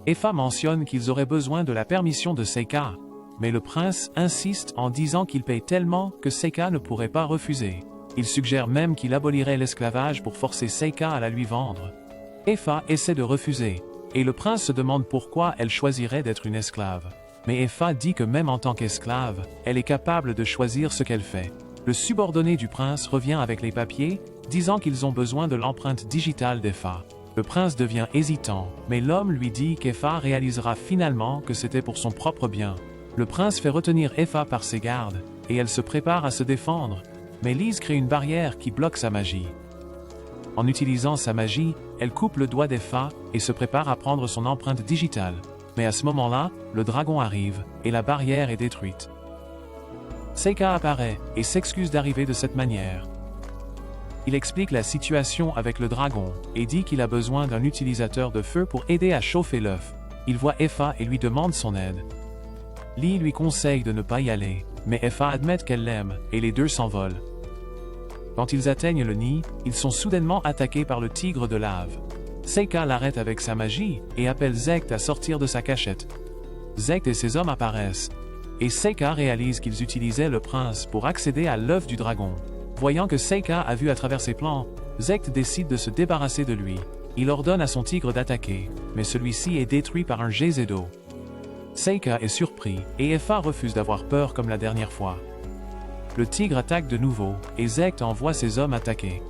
Effa mentionne qu'ils auraient besoin de la permission de Seika, mais le prince insiste en disant qu'il paye tellement que Seika ne pourrait pas refuser. Il suggère même qu'il abolirait l'esclavage pour forcer Seika à la lui vendre. Effa essaie de refuser, et le prince se demande pourquoi elle choisirait d'être une esclave. Mais Effa dit que même en tant qu'esclave, elle est capable de choisir ce qu'elle fait. Le subordonné du prince revient avec les papiers, disant qu'ils ont besoin de l'empreinte digitale d'Effa. Le prince devient hésitant, mais l'homme lui dit qu'Effa réalisera finalement que c'était pour son propre bien. Le prince fait retenir Effa par ses gardes, et elle se prépare à se défendre, mais Lise crée une barrière qui bloque sa magie. En utilisant sa magie, elle coupe le doigt d'Effa et se prépare à prendre son empreinte digitale. Mais à ce moment-là, le dragon arrive, et la barrière est détruite. Seika apparaît, et s'excuse d'arriver de cette manière. Il explique la situation avec le dragon, et dit qu'il a besoin d'un utilisateur de feu pour aider à chauffer l'œuf. Il voit Effa et lui demande son aide. Lee lui conseille de ne pas y aller, mais Effa admet qu'elle l'aime, et les deux s'envolent. Quand ils atteignent le nid, ils sont soudainement attaqués par le tigre de lave. Seika l'arrête avec sa magie, et appelle Zect à sortir de sa cachette. Zect et ses hommes apparaissent, et Seika réalise qu'ils utilisaient le prince pour accéder à l'œuf du dragon. Voyant que Seika a vu à travers ses plans, Zect décide de se débarrasser de lui. Il ordonne à son tigre d'attaquer, mais celui-ci est détruit par un jet d'eau. Seika est surpris, et Effa refuse d'avoir peur comme la dernière fois. Le tigre attaque de nouveau, et Zect envoie ses hommes attaquer.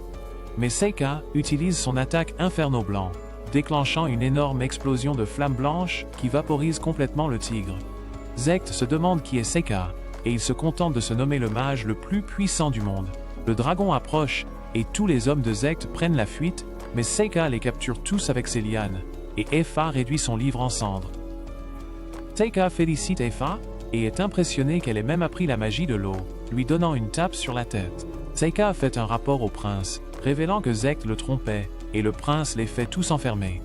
Mais Seika utilise son attaque Inferno Blanc, déclenchant une énorme explosion de flammes blanches qui vaporise complètement le tigre. Zect se demande qui est Seika, et il se contente de se nommer le mage le plus puissant du monde. Le dragon approche, et tous les hommes de Zect prennent la fuite, mais Seika les capture tous avec ses lianes, et Effa réduit son livre en cendres. Seika félicite Effa, et est impressionné qu'elle ait même appris la magie de l'eau, lui donnant une tape sur la tête. Seika fait un rapport au prince, révélant que Zect le trompait, et le prince les fait tous enfermer.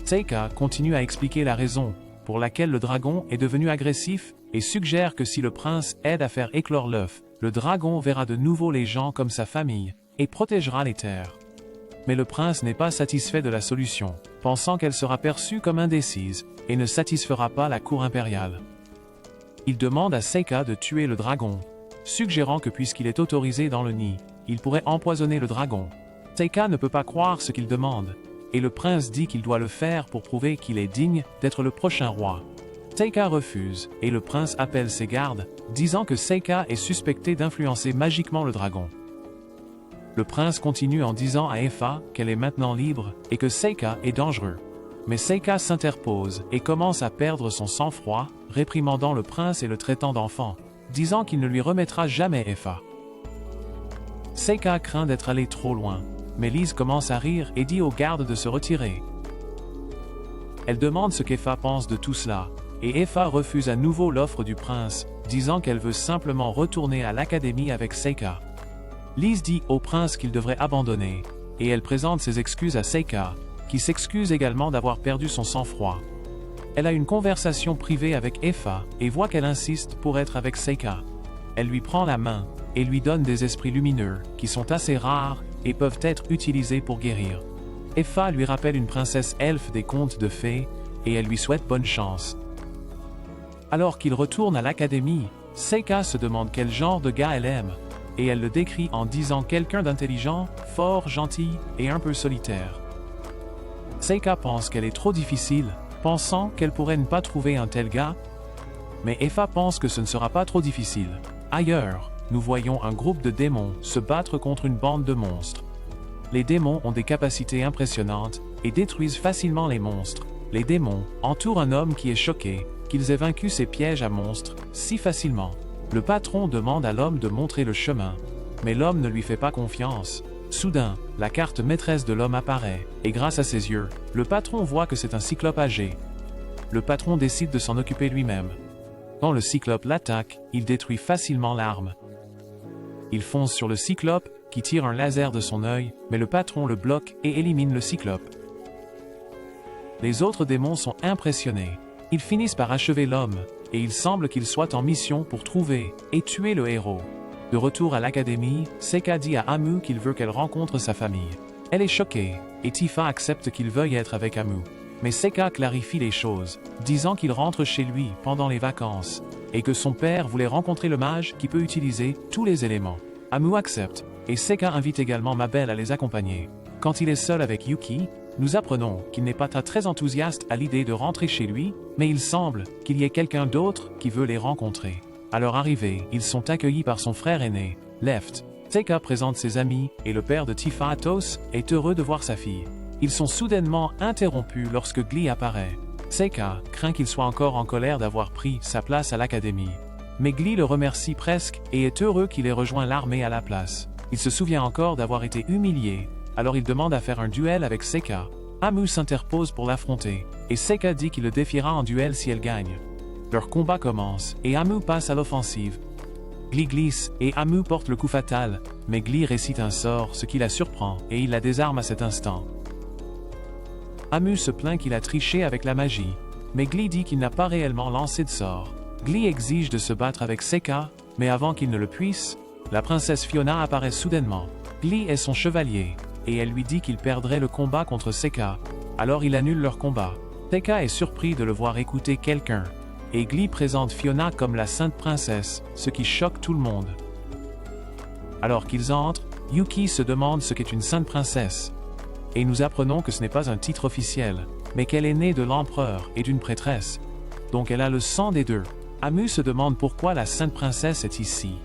Seika continue à expliquer la raison pour laquelle le dragon est devenu agressif, et suggère que si le prince aide à faire éclore l'œuf, le dragon verra de nouveau les gens comme sa famille, et protégera les terres. Mais le prince n'est pas satisfait de la solution, pensant qu'elle sera perçue comme indécise, et ne satisfera pas la cour impériale. Il demande à Seika de tuer le dragon, suggérant que puisqu'il est autorisé dans le nid, il pourrait empoisonner le dragon. Seika ne peut pas croire ce qu'il demande, et le prince dit qu'il doit le faire pour prouver qu'il est digne d'être le prochain roi. Seika refuse, et le prince appelle ses gardes, disant que Seika est suspecté d'influencer magiquement le dragon. Le prince continue en disant à Effa qu'elle est maintenant libre, et que Seika est dangereux. Mais Seika s'interpose et commence à perdre son sang-froid, réprimandant le prince et le traitant d'enfant, disant qu'il ne lui remettra jamais Effa. Seika craint d'être allé trop loin, mais Lise commence à rire et dit aux gardes de se retirer. Elle demande ce qu'Effa pense de tout cela, et Effa refuse à nouveau l'offre du prince, disant qu'elle veut simplement retourner à l'académie avec Seika. Lise dit au prince qu'il devrait abandonner, et elle présente ses excuses à Seika, qui s'excuse également d'avoir perdu son sang-froid. Elle a une conversation privée avec Effa et voit qu'elle insiste pour être avec Seika. Elle lui prend la main et lui donne des esprits lumineux, qui sont assez rares et peuvent être utilisés pour guérir. Effa lui rappelle une princesse elfe des contes de fées, et elle lui souhaite bonne chance. Alors qu'il retourne à l'académie, Seika se demande quel genre de gars elle aime, et elle le décrit en disant quelqu'un d'intelligent, fort, gentil et un peu solitaire. Seika pense qu'elle est trop difficile, pensant qu'elle pourrait ne pas trouver un tel gars, mais Effa pense que ce ne sera pas trop difficile. Ailleurs, nous voyons un groupe de démons se battre contre une bande de monstres. Les démons ont des capacités impressionnantes et détruisent facilement les monstres. Les démons entourent un homme qui est choqué qu'ils aient vaincu ces pièges à monstres si facilement. Le patron demande à l'homme de montrer le chemin, mais l'homme ne lui fait pas confiance. Soudain, la carte maîtresse de l'homme apparaît, et grâce à ses yeux, le patron voit que c'est un cyclope âgé. Le patron décide de s'en occuper lui-même. Quand le cyclope l'attaque, il détruit facilement l'arme. Il fonce sur le cyclope, qui tire un laser de son œil, mais le patron le bloque et élimine le cyclope. Les autres démons sont impressionnés. Ils finissent par achever l'homme, et il semble qu'il soit en mission pour trouver et tuer le héros. De retour à l'académie, Seika dit à Amu qu'il veut qu'elle rencontre sa famille. Elle est choquée, et Tifa accepte qu'il veuille être avec Amu. Mais Seika clarifie les choses, disant qu'il rentre chez lui pendant les vacances, et que son père voulait rencontrer le mage qui peut utiliser tous les éléments. Amu accepte, et Seika invite également Mabel à les accompagner. Quand il est seul avec Yuki, nous apprenons qu'il n'est pas très enthousiaste à l'idée de rentrer chez lui, mais il semble qu'il y ait quelqu'un d'autre qui veut les rencontrer. À leur arrivée, ils sont accueillis par son frère aîné, Left. Seika présente ses amis, et le père de Tifa, Athos, est heureux de voir sa fille. Ils sont soudainement interrompus lorsque Glee apparaît. Seika craint qu'il soit encore en colère d'avoir pris sa place à l'académie. Mais Glee le remercie presque et est heureux qu'il ait rejoint l'armée à la place. Il se souvient encore d'avoir été humilié, alors il demande à faire un duel avec Seika. Amu s'interpose pour l'affronter, et Seika dit qu'il le défiera en duel si elle gagne. Leur combat commence, et Amu passe à l'offensive. Glee glisse, et Amu porte le coup fatal, mais Glee récite un sort, ce qui la surprend, et il la désarme à cet instant. Amu se plaint qu'il a triché avec la magie, mais Glee dit qu'il n'a pas réellement lancé de sort. Glee exige de se battre avec Seika, mais avant qu'il ne le puisse, la princesse Fiona apparaît soudainement. Glee est son chevalier, et elle lui dit qu'il perdrait le combat contre Seika, alors il annule leur combat. Seika est surpris de le voir écouter quelqu'un, et Glee présente Fiona comme la sainte princesse, ce qui choque tout le monde. Alors qu'ils entrent, Yuki se demande ce qu'est une sainte princesse, et nous apprenons que ce n'est pas un titre officiel, mais qu'elle est née de l'empereur et d'une prêtresse, donc elle a le sang des deux. Amu se demande pourquoi la sainte princesse est ici,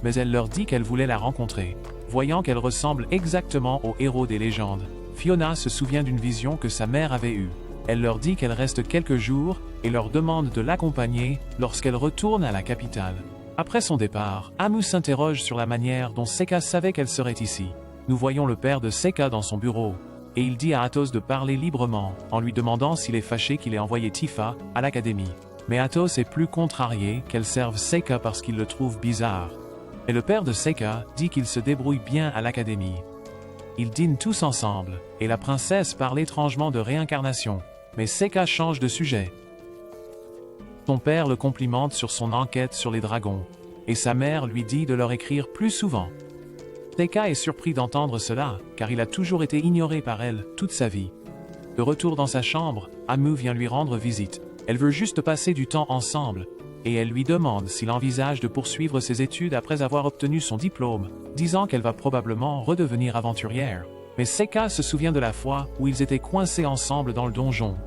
mais elle leur dit qu'elle voulait la rencontrer. Voyant qu'elle ressemble exactement au héros des légendes, Fiona se souvient d'une vision que sa mère avait eue. Elle leur dit qu'elle reste quelques jours et leur demande de l'accompagner lorsqu'elle retourne à la capitale. Après son départ, Amu s'interroge sur la manière dont Seika savait qu'elle serait ici. Nous voyons le père de Seika dans son bureau, et il dit à Athos de parler librement, en lui demandant s'il est fâché qu'il ait envoyé Tifa à l'académie. Mais Athos est plus contrarié qu'elle serve Seika parce qu'il le trouve bizarre. Et le père de Seika dit qu'il se débrouille bien à l'académie. Ils dînent tous ensemble, et la princesse parle étrangement de réincarnation, mais Seika change de sujet. Son père le complimente sur son enquête sur les dragons, et sa mère lui dit de leur écrire plus souvent. Seika est surpris d'entendre cela, car il a toujours été ignoré par elle toute sa vie. De retour dans sa chambre, Amu vient lui rendre visite. Elle veut juste passer du temps ensemble, et elle lui demande s'il envisage de poursuivre ses études après avoir obtenu son diplôme, disant qu'elle va probablement redevenir aventurière. Mais Seika se souvient de la fois où ils étaient coincés ensemble dans le donjon,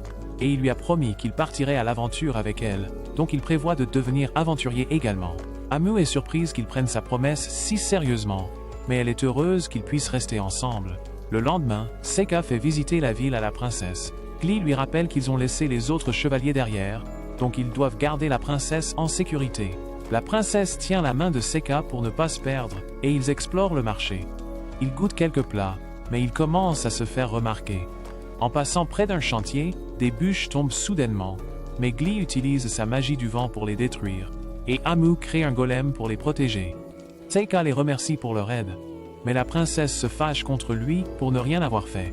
et il lui a promis qu'il partirait à l'aventure avec elle, donc il prévoit de devenir aventurier également. Amu est surprise qu'il prenne sa promesse si sérieusement, mais elle est heureuse qu'ils puissent rester ensemble. Le lendemain, Seika fait visiter la ville à la princesse. Glee lui rappelle qu'ils ont laissé les autres chevaliers derrière, donc ils doivent garder la princesse en sécurité. La princesse tient la main de Seika pour ne pas se perdre, et ils explorent le marché. Ils goûtent quelques plats, mais il commence à se faire remarquer. En passant près d'un chantier, des bûches tombent soudainement, mais Glee utilise sa magie du vent pour les détruire, et Amu crée un golem pour les protéger. Seika les remercie pour leur aide, mais la princesse se fâche contre lui pour ne rien avoir fait.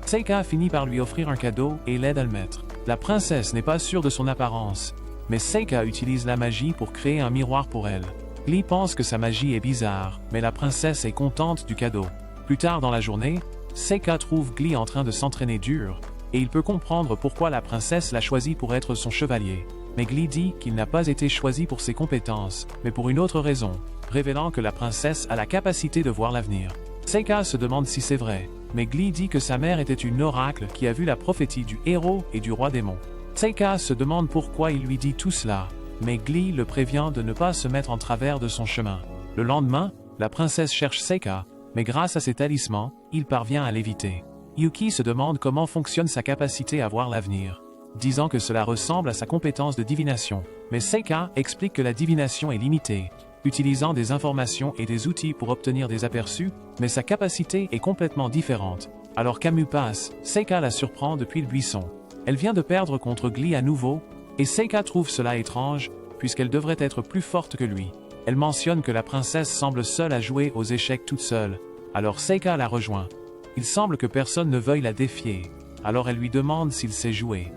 Seika finit par lui offrir un cadeau et l'aide à le mettre. La princesse n'est pas sûre de son apparence, mais Seika utilise la magie pour créer un miroir pour elle. Glee pense que sa magie est bizarre, mais la princesse est contente du cadeau. Plus tard dans la journée, Seika trouve Glee en train de s'entraîner dur, et il peut comprendre pourquoi la princesse l'a choisi pour être son chevalier. Mais Glee dit qu'il n'a pas été choisi pour ses compétences, mais pour une autre raison, révélant que la princesse a la capacité de voir l'avenir. Seika se demande si c'est vrai, mais Glee dit que sa mère était une oracle qui a vu la prophétie du héros et du roi démon. Seika se demande pourquoi il lui dit tout cela, mais Glee le prévient de ne pas se mettre en travers de son chemin. Le lendemain, la princesse cherche Seika, mais grâce à ses talismans, il parvient à l'éviter. Yuki se demande comment fonctionne sa capacité à voir l'avenir, disant que cela ressemble à sa compétence de divination. Mais Seika explique que la divination est limitée, utilisant des informations et des outils pour obtenir des aperçus, mais sa capacité est complètement différente. Alors qu'Amu passe, Seika la surprend depuis le buisson. Elle vient de perdre contre Glee à nouveau, et Seika trouve cela étrange, puisqu'elle devrait être plus forte que lui. Elle mentionne que la princesse semble seule à jouer aux échecs toute seule, alors Seika la rejoint. Il semble que personne ne veuille la défier, alors elle lui demande s'il sait jouer.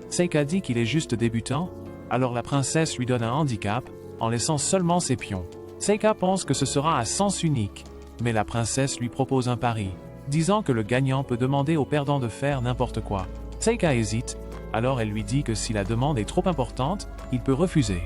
Seika dit qu'il est juste débutant, alors la princesse lui donne un handicap, en laissant seulement ses pions. Seika pense que ce sera à sens unique, mais la princesse lui propose un pari, disant que le gagnant peut demander au perdant de faire n'importe quoi. Seika hésite, alors elle lui dit que si la demande est trop importante, il peut refuser.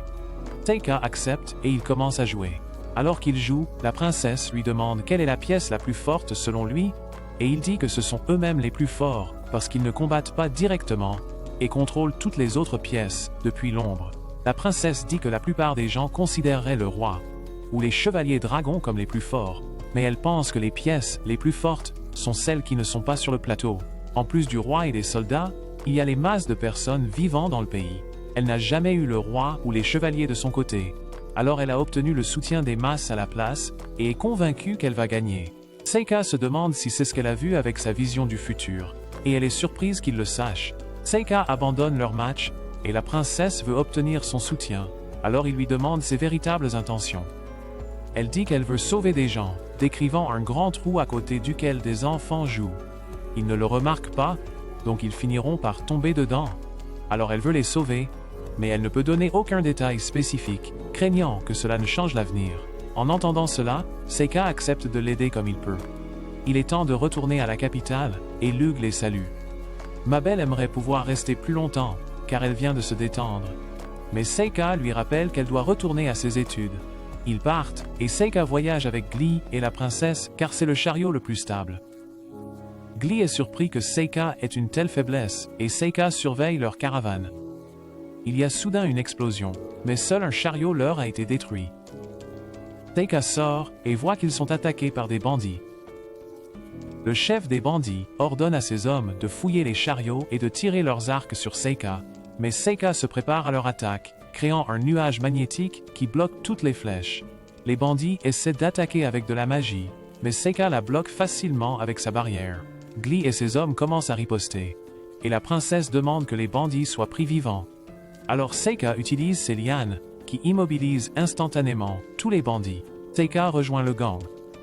Seika accepte et il commence à jouer. Alors qu'il joue, la princesse lui demande quelle est la pièce la plus forte selon lui, et il dit que ce sont eux-mêmes les plus forts, parce qu'ils ne combattent pas directement, et contrôlent toutes les autres pièces, depuis l'ombre. La princesse dit que la plupart des gens considéreraient le roi, ou les chevaliers dragons comme les plus forts, mais elle pense que les pièces les plus fortes sont celles qui ne sont pas sur le plateau. En plus du roi et des soldats, il y a les masses de personnes vivant dans le pays. Elle n'a jamais eu le roi ou les chevaliers de son côté. Alors elle a obtenu le soutien des masses à la place, et est convaincue qu'elle va gagner. Seika se demande si c'est ce qu'elle a vu avec sa vision du futur, et elle est surprise qu'il le sache. Seika abandonne leur match, et la princesse veut obtenir son soutien, alors il lui demande ses véritables intentions. Elle dit qu'elle veut sauver des gens, décrivant un grand trou à côté duquel des enfants jouent. Ils ne le remarquent pas, donc ils finiront par tomber dedans. Alors elle veut les sauver, mais elle ne peut donner aucun détail spécifique, craignant que cela ne change l'avenir. En entendant cela, Seika accepte de l'aider comme il peut. Il est temps de retourner à la capitale, et Lug les salue. Mabel aimerait pouvoir rester plus longtemps, car elle vient de se détendre. Mais Seika lui rappelle qu'elle doit retourner à ses études. Ils partent, et Seika voyage avec Glee et la princesse car c'est le chariot le plus stable. Glee est surpris que Seika ait une telle faiblesse, et Seika surveille leur caravane. Il y a soudain une explosion, mais seul un chariot leur a été détruit. Seika sort et voit qu'ils sont attaqués par des bandits. Le chef des bandits ordonne à ses hommes de fouiller les chariots et de tirer leurs arcs sur Seika, mais Seika se prépare à leur attaque, créant un nuage magnétique qui bloque toutes les flèches. Les bandits essaient d'attaquer avec de la magie, mais Seika la bloque facilement avec sa barrière. Glee et ses hommes commencent à riposter, et la princesse demande que les bandits soient pris vivants. Alors Seika utilise ses lianes, qui immobilisent instantanément tous les bandits. Seika rejoint le gang,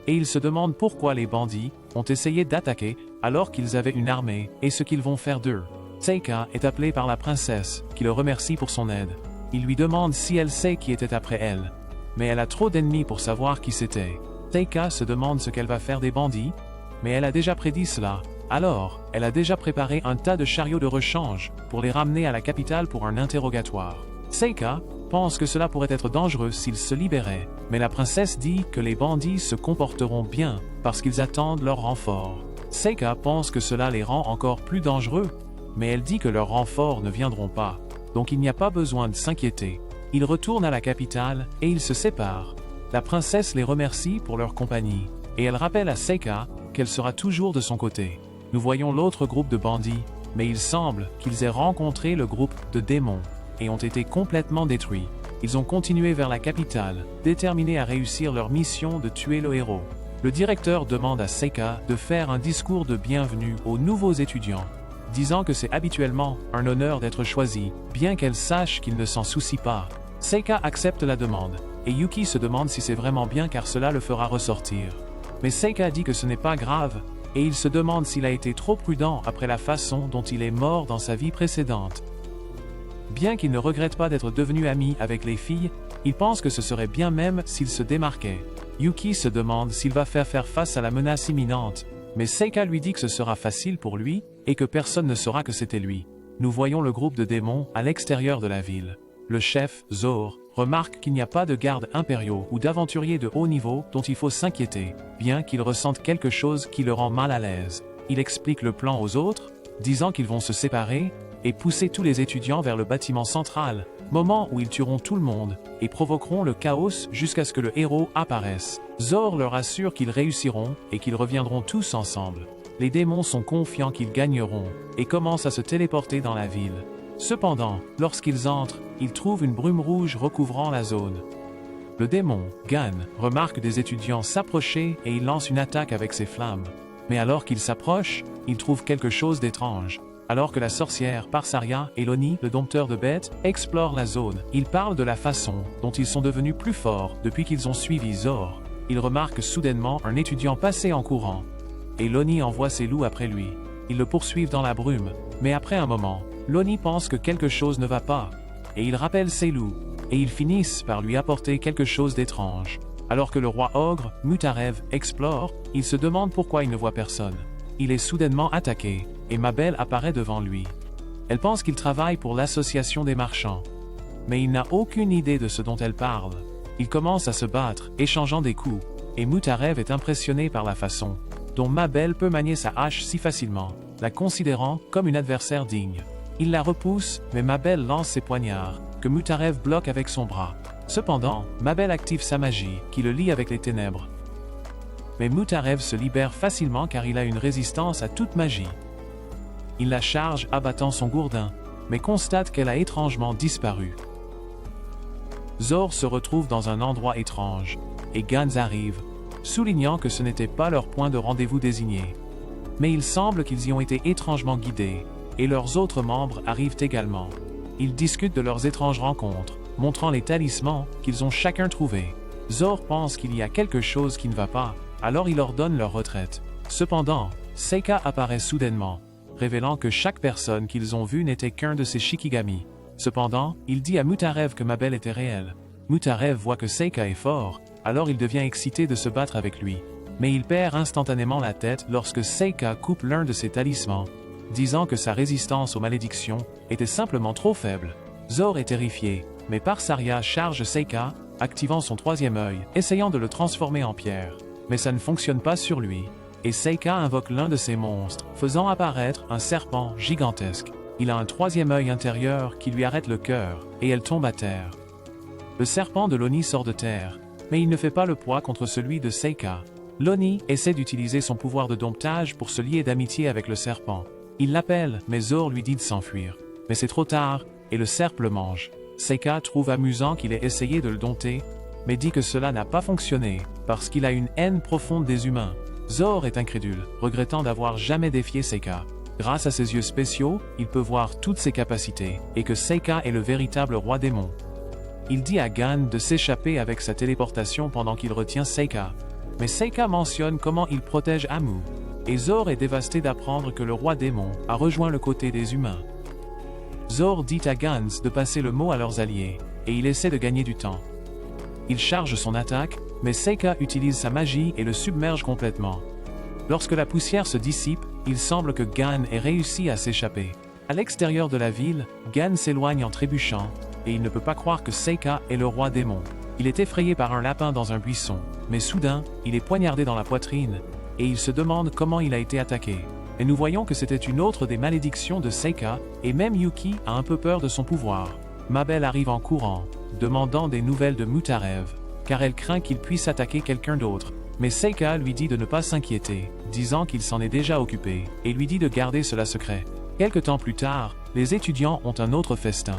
et il se demande pourquoi les bandits ont essayé d'attaquer alors qu'ils avaient une armée et ce qu'ils vont faire d'eux. Seika est appelée par la princesse, qui le remercie pour son aide. Il lui demande si elle sait qui était après elle, mais elle a trop d'ennemis pour savoir qui c'était. Seika se demande ce qu'elle va faire des bandits, mais elle a déjà prédit cela. Alors, elle a déjà préparé un tas de chariots de rechange pour les ramener à la capitale pour un interrogatoire. Seika pense que cela pourrait être dangereux s'ils se libéraient, mais la princesse dit que les bandits se comporteront bien parce qu'ils attendent leur renfort. Seika pense que cela les rend encore plus dangereux, mais elle dit que leurs renforts ne viendront pas, donc il n'y a pas besoin de s'inquiéter. Ils retournent à la capitale et ils se séparent. La princesse les remercie pour leur compagnie, et elle rappelle à Seika qu'elle sera toujours de son côté. Nous voyons l'autre groupe de bandits, mais il semble qu'ils aient rencontré le groupe de démons et ont été complètement détruits. Ils ont continué vers la capitale, déterminés à réussir leur mission de tuer le héros. Le directeur demande à Seika de faire un discours de bienvenue aux nouveaux étudiants, disant que c'est habituellement un honneur d'être choisi, bien qu'elle sache qu'il ne s'en soucie pas. Seika accepte la demande, et Yuki se demande si c'est vraiment bien car cela le fera ressortir. Mais Seika dit que ce n'est pas grave, et il se demande s'il a été trop prudent après la façon dont il est mort dans sa vie précédente. Bien qu'il ne regrette pas d'être devenu ami avec les filles, il pense que ce serait bien même s'il se démarquait. Yuki se demande s'il va faire face à la menace imminente, mais Seika lui dit que ce sera facile pour lui, et que personne ne saura que c'était lui. Nous voyons le groupe de démons à l'extérieur de la ville. Le chef, Zor, remarque qu'il n'y a pas de gardes impériaux ou d'aventuriers de haut niveau dont il faut s'inquiéter, bien qu'il ressente quelque chose qui le rend mal à l'aise. Il explique le plan aux autres, disant qu'ils vont se séparer, et pousser tous les étudiants vers le bâtiment central, moment où ils tueront tout le monde, et provoqueront le chaos jusqu'à ce que le héros apparaisse. Zor leur assure qu'ils réussiront, et qu'ils reviendront tous ensemble. Les démons sont confiants qu'ils gagneront, et commencent à se téléporter dans la ville. Cependant, lorsqu'ils entrent, ils trouvent une brume rouge recouvrant la zone. Le démon, Gan, remarque des étudiants s'approcher et il lance une attaque avec ses flammes. Mais alors qu'il s'approche, il trouve quelque chose d'étrange. Alors que la sorcière Parsaria et Loni, le dompteur de bêtes, explorent la zone, ils parlent de la façon dont ils sont devenus plus forts depuis qu'ils ont suivi Zor. Ils remarquent soudainement un étudiant passer en courant. Et Loni envoie ses loups après lui. Ils le poursuivent dans la brume, mais après un moment, Loni pense que quelque chose ne va pas, et il rappelle ses loups, et ils finissent par lui apporter quelque chose d'étrange. Alors que le roi ogre, Mutarev, explore, il se demande pourquoi il ne voit personne. Il est soudainement attaqué, et Mabel apparaît devant lui. Elle pense qu'il travaille pour l'association des marchands. Mais il n'a aucune idée de ce dont elle parle. Ils commencent à se battre, échangeant des coups, et Mutarev est impressionné par la façon dont Mabel peut manier sa hache si facilement, la considérant comme une adversaire digne. Il la repousse, mais Mabel lance ses poignards, que Mutarev bloque avec son bras. Cependant, Mabel active sa magie, qui le lie avec les ténèbres. Mais Mutarev se libère facilement car il a une résistance à toute magie. Il la charge abattant son gourdin, mais constate qu'elle a étrangement disparu. Zor se retrouve dans un endroit étrange, et Gans arrive, soulignant que ce n'était pas leur point de rendez-vous désigné. Mais il semble qu'ils y ont été étrangement guidés, et leurs autres membres arrivent également. Ils discutent de leurs étranges rencontres, montrant les talismans qu'ils ont chacun trouvés. Zor pense qu'il y a quelque chose qui ne va pas, alors il ordonne leur retraite. Cependant, Seika apparaît soudainement, révélant que chaque personne qu'ils ont vue n'était qu'un de ses Shikigami. Cependant, il dit à Mutarev que Mabel était réelle. Mutarev voit que Seika est fort, alors il devient excité de se battre avec lui. Mais il perd instantanément la tête lorsque Seika coupe l'un de ses talismans, disant que sa résistance aux malédictions était simplement trop faible. Zor est terrifié, mais Parsaria charge Seika, activant son troisième œil, essayant de le transformer en pierre. Mais ça ne fonctionne pas sur lui, et Seika invoque l'un de ses monstres, faisant apparaître un serpent gigantesque. Il a un troisième œil intérieur qui lui arrête le cœur, et elle tombe à terre. Le serpent de Loni sort de terre, mais il ne fait pas le poids contre celui de Seika. Loni essaie d'utiliser son pouvoir de domptage pour se lier d'amitié avec le serpent. Il l'appelle, mais Zor lui dit de s'enfuir. Mais c'est trop tard, et le serpent le mange. Seika trouve amusant qu'il ait essayé de le dompter, mais dit que cela n'a pas fonctionné, parce qu'il a une haine profonde des humains. Zor est incrédule, regrettant d'avoir jamais défié Seika. Grâce à ses yeux spéciaux, il peut voir toutes ses capacités, et que Seika est le véritable roi démon. Il dit à Gan de s'échapper avec sa téléportation pendant qu'il retient Seika. Mais Seika mentionne comment il protège Amu, et Zor est dévasté d'apprendre que le roi démon a rejoint le côté des humains. Zor dit à Gans de passer le mot à leurs alliés, et il essaie de gagner du temps. Il charge son attaque, mais Seika utilise sa magie et le submerge complètement. Lorsque la poussière se dissipe, il semble que Gan ait réussi à s'échapper. À l'extérieur de la ville, Gan s'éloigne en trébuchant, et il ne peut pas croire que Seika est le roi démon. Il est effrayé par un lapin dans un buisson, mais soudain, il est poignardé dans la poitrine, et il se demande comment il a été attaqué. Et nous voyons que c'était une autre des malédictions de Seika, et même Yuki a un peu peur de son pouvoir. Mabel arrive en courant, demandant des nouvelles de Mutarev, car elle craint qu'il puisse attaquer quelqu'un d'autre. Mais Seika lui dit de ne pas s'inquiéter, disant qu'il s'en est déjà occupé, et lui dit de garder cela secret. Quelque temps plus tard, les étudiants ont un autre festin.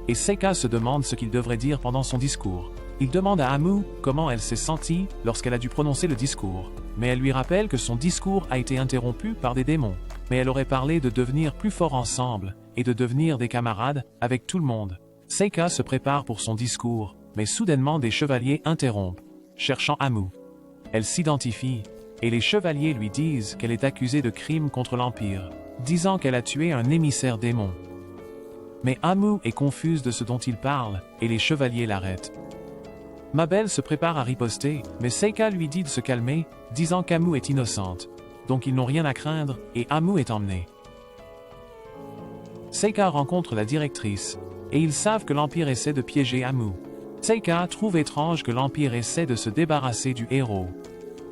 Et Seika se demande ce qu'il devrait dire pendant son discours. Il demande à Amu comment elle s'est sentie lorsqu'elle a dû prononcer le discours. mais elle lui rappelle que son discours a été interrompu par des démons. Mais elle aurait parlé de devenir plus forts ensemble et de devenir des camarades avec tout le monde. Seika se prépare pour son discours, mais soudainement des chevaliers interrompent, cherchant Amu. Elle s'identifie, et les chevaliers lui disent qu'elle est accusée de crimes contre l'Empire, disant qu'elle a tué un émissaire démon. Mais Amu est confuse de ce dont il parle, et les chevaliers l'arrêtent. Mabel se prépare à riposter, mais Seika lui dit de se calmer, disant qu'Amu est innocente. Donc ils n'ont rien à craindre, et Amu est emmené. Seika rencontre la directrice, et ils savent que l'Empire essaie de piéger Amu. Seika trouve étrange que l'Empire essaie de se débarrasser du héros.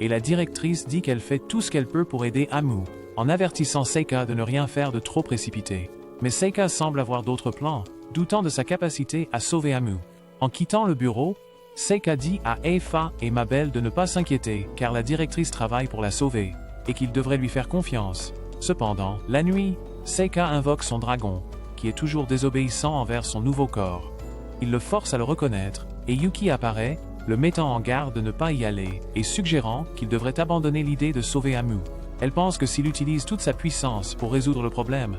Et la directrice dit qu'elle fait tout ce qu'elle peut pour aider Amu, en avertissant Seika de ne rien faire de trop précipité. Mais Seika semble avoir d'autres plans, doutant de sa capacité à sauver Amu. En quittant le bureau, Seika dit à Eifa et Mabel de ne pas s'inquiéter, car la directrice travaille pour la sauver, et qu'ils devraient lui faire confiance. Cependant, la nuit, Seika invoque son dragon, qui est toujours désobéissant envers son nouveau corps. Il le force à le reconnaître, et Yuki apparaît, le mettant en garde de ne pas y aller, et suggérant qu'il devrait abandonner l'idée de sauver Amu. Elle pense que s'il utilise toute sa puissance pour résoudre le problème,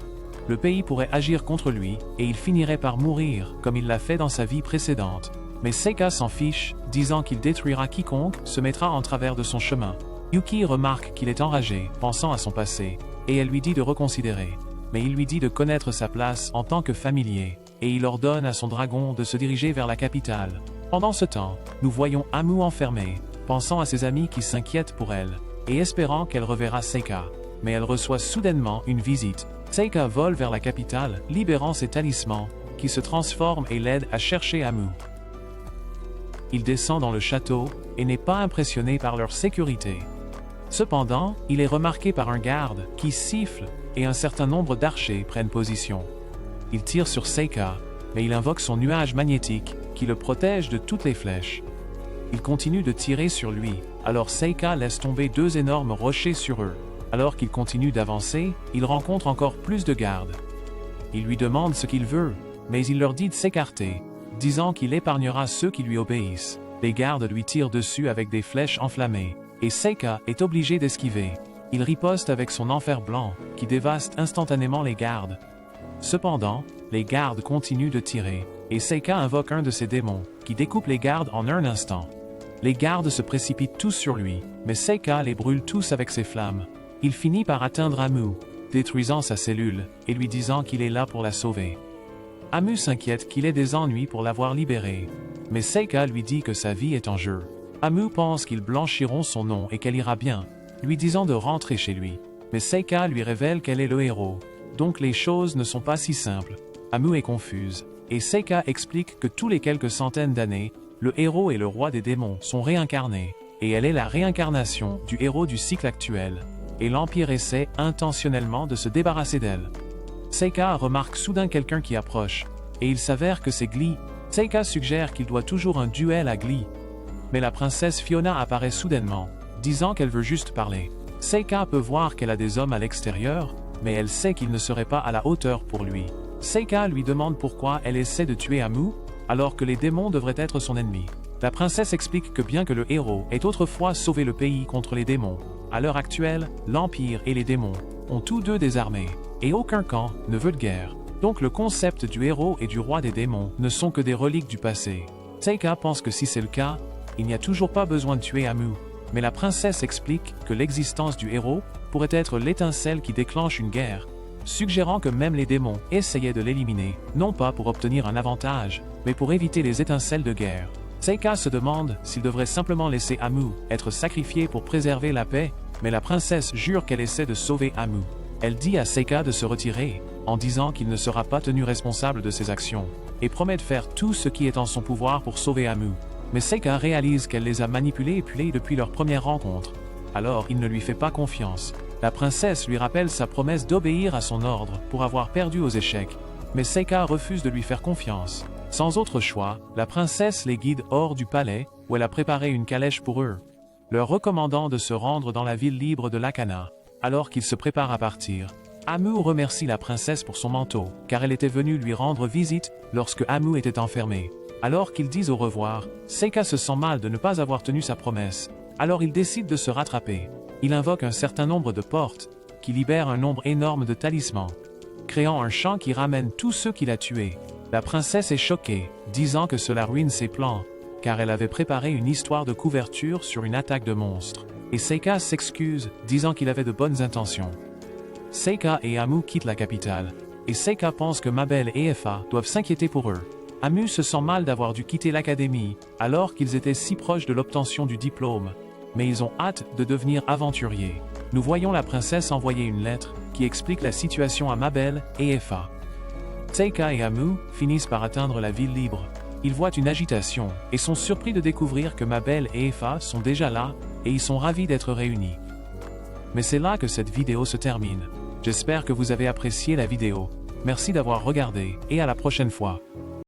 le pays pourrait agir contre lui, et il finirait par mourir, comme il l'a fait dans sa vie précédente. Mais Seika s'en fiche, disant qu'il détruira quiconque se mettra en travers de son chemin. Yuki remarque qu'il est enragé, pensant à son passé, et elle lui dit de reconsidérer. Mais il lui dit de connaître sa place en tant que familier, et il ordonne à son dragon de se diriger vers la capitale. Pendant ce temps, nous voyons Amu enfermée, pensant à ses amis qui s'inquiètent pour elle, et espérant qu'elle reverra Seika. Mais elle reçoit soudainement une visite. Seika vole vers la capitale, libérant ses talismans, qui se transforment et l'aident à chercher Amu. Il descend dans le château, et n'est pas impressionné par leur sécurité. Cependant, il est remarqué par un garde, qui siffle, et un certain nombre d'archers prennent position. Il tire sur Seika, mais il invoque son nuage magnétique, qui le protège de toutes les flèches. Il continue de tirer sur lui, alors Seika laisse tomber 2 énormes rochers sur eux. Alors qu'il continue d'avancer, il rencontre encore plus de gardes. Il lui demande ce qu'il veut, mais il leur dit de s'écarter, disant qu'il épargnera ceux qui lui obéissent. Les gardes lui tirent dessus avec des flèches enflammées, et Seika est obligé d'esquiver. Il riposte avec son enfer blanc, qui dévaste instantanément les gardes. Cependant, les gardes continuent de tirer, et Seika invoque un de ses démons, qui découpe les gardes en un instant. Les gardes se précipitent tous sur lui, mais Seika les brûle tous avec ses flammes. Il finit par atteindre Amu, détruisant sa cellule, et lui disant qu'il est là pour la sauver. Amu s'inquiète qu'il ait des ennuis pour l'avoir libérée, mais Seika lui dit que sa vie est en jeu. Amu pense qu'ils blanchiront son nom et qu'elle ira bien, lui disant de rentrer chez lui. Mais Seika lui révèle qu'elle est le héros, donc les choses ne sont pas si simples. Amu est confuse, et Seika explique que tous les quelques centaines d'années, le héros et le roi des démons sont réincarnés, et elle est la réincarnation du héros du cycle actuel, et l'Empire essaie intentionnellement de se débarrasser d'elle. Seika remarque soudain quelqu'un qui approche, et il s'avère que c'est Glee. Seika suggère qu'il doit toujours un duel à Glee. Mais la princesse Fiona apparaît soudainement, disant qu'elle veut juste parler. Seika peut voir qu'elle a des hommes à l'extérieur, mais elle sait qu'ils ne seraient pas à la hauteur pour lui. Seika lui demande pourquoi elle essaie de tuer Amu, alors que les démons devraient être son ennemi. La princesse explique que bien que le héros ait autrefois sauvé le pays contre les démons, à l'heure actuelle, l'Empire et les démons ont tous deux des armées, et aucun camp ne veut de guerre. Donc le concept du héros et du roi des démons ne sont que des reliques du passé. Seika pense que si c'est le cas, il n'y a toujours pas besoin de tuer Amu, mais la princesse explique que l'existence du héros pourrait être l'étincelle qui déclenche une guerre, suggérant que même les démons essayaient de l'éliminer, non pas pour obtenir un avantage, mais pour éviter les étincelles de guerre. Seika se demande s'il devrait simplement laisser Amu être sacrifié pour préserver la paix, mais la princesse jure qu'elle essaie de sauver Amu. Elle dit à Seika de se retirer, en disant qu'il ne sera pas tenu responsable de ses actions, et promet de faire tout ce qui est en son pouvoir pour sauver Amu. Mais Seika réalise qu'elle les a manipulés et pullés depuis leur première rencontre. Alors il ne lui fait pas confiance. La princesse lui rappelle sa promesse d'obéir à son ordre pour avoir perdu aux échecs, mais Seika refuse de lui faire confiance. Sans autre choix, la princesse les guide hors du palais, où elle a préparé une calèche pour eux, leur recommandant de se rendre dans la ville libre de Lakana. Alors qu'ils se préparent à partir, Amu remercie la princesse pour son manteau, car elle était venue lui rendre visite lorsque Amu était enfermé. Alors qu'ils disent au revoir, Seika se sent mal de ne pas avoir tenu sa promesse, alors il décide de se rattraper. Il invoque un certain nombre de portes, qui libèrent un nombre énorme de talismans, créant un champ qui ramène tous ceux qu'il a tués. La princesse est choquée, disant que cela ruine ses plans, car elle avait préparé une histoire de couverture sur une attaque de monstres. Et Seika s'excuse, disant qu'il avait de bonnes intentions. Seika et Amu quittent la capitale, et Seika pense que Mabel et Effa doivent s'inquiéter pour eux. Amu se sent mal d'avoir dû quitter l'académie, alors qu'ils étaient si proches de l'obtention du diplôme, mais ils ont hâte de devenir aventuriers. Nous voyons la princesse envoyer une lettre, qui explique la situation à Mabel et Effa. Seika et Amu finissent par atteindre la ville libre. Ils voient une agitation, et sont surpris de découvrir que Mabel et Effa sont déjà là, et ils sont ravis d'être réunis. Mais c'est là que cette vidéo se termine. J'espère que vous avez apprécié la vidéo. Merci d'avoir regardé, et à la prochaine fois.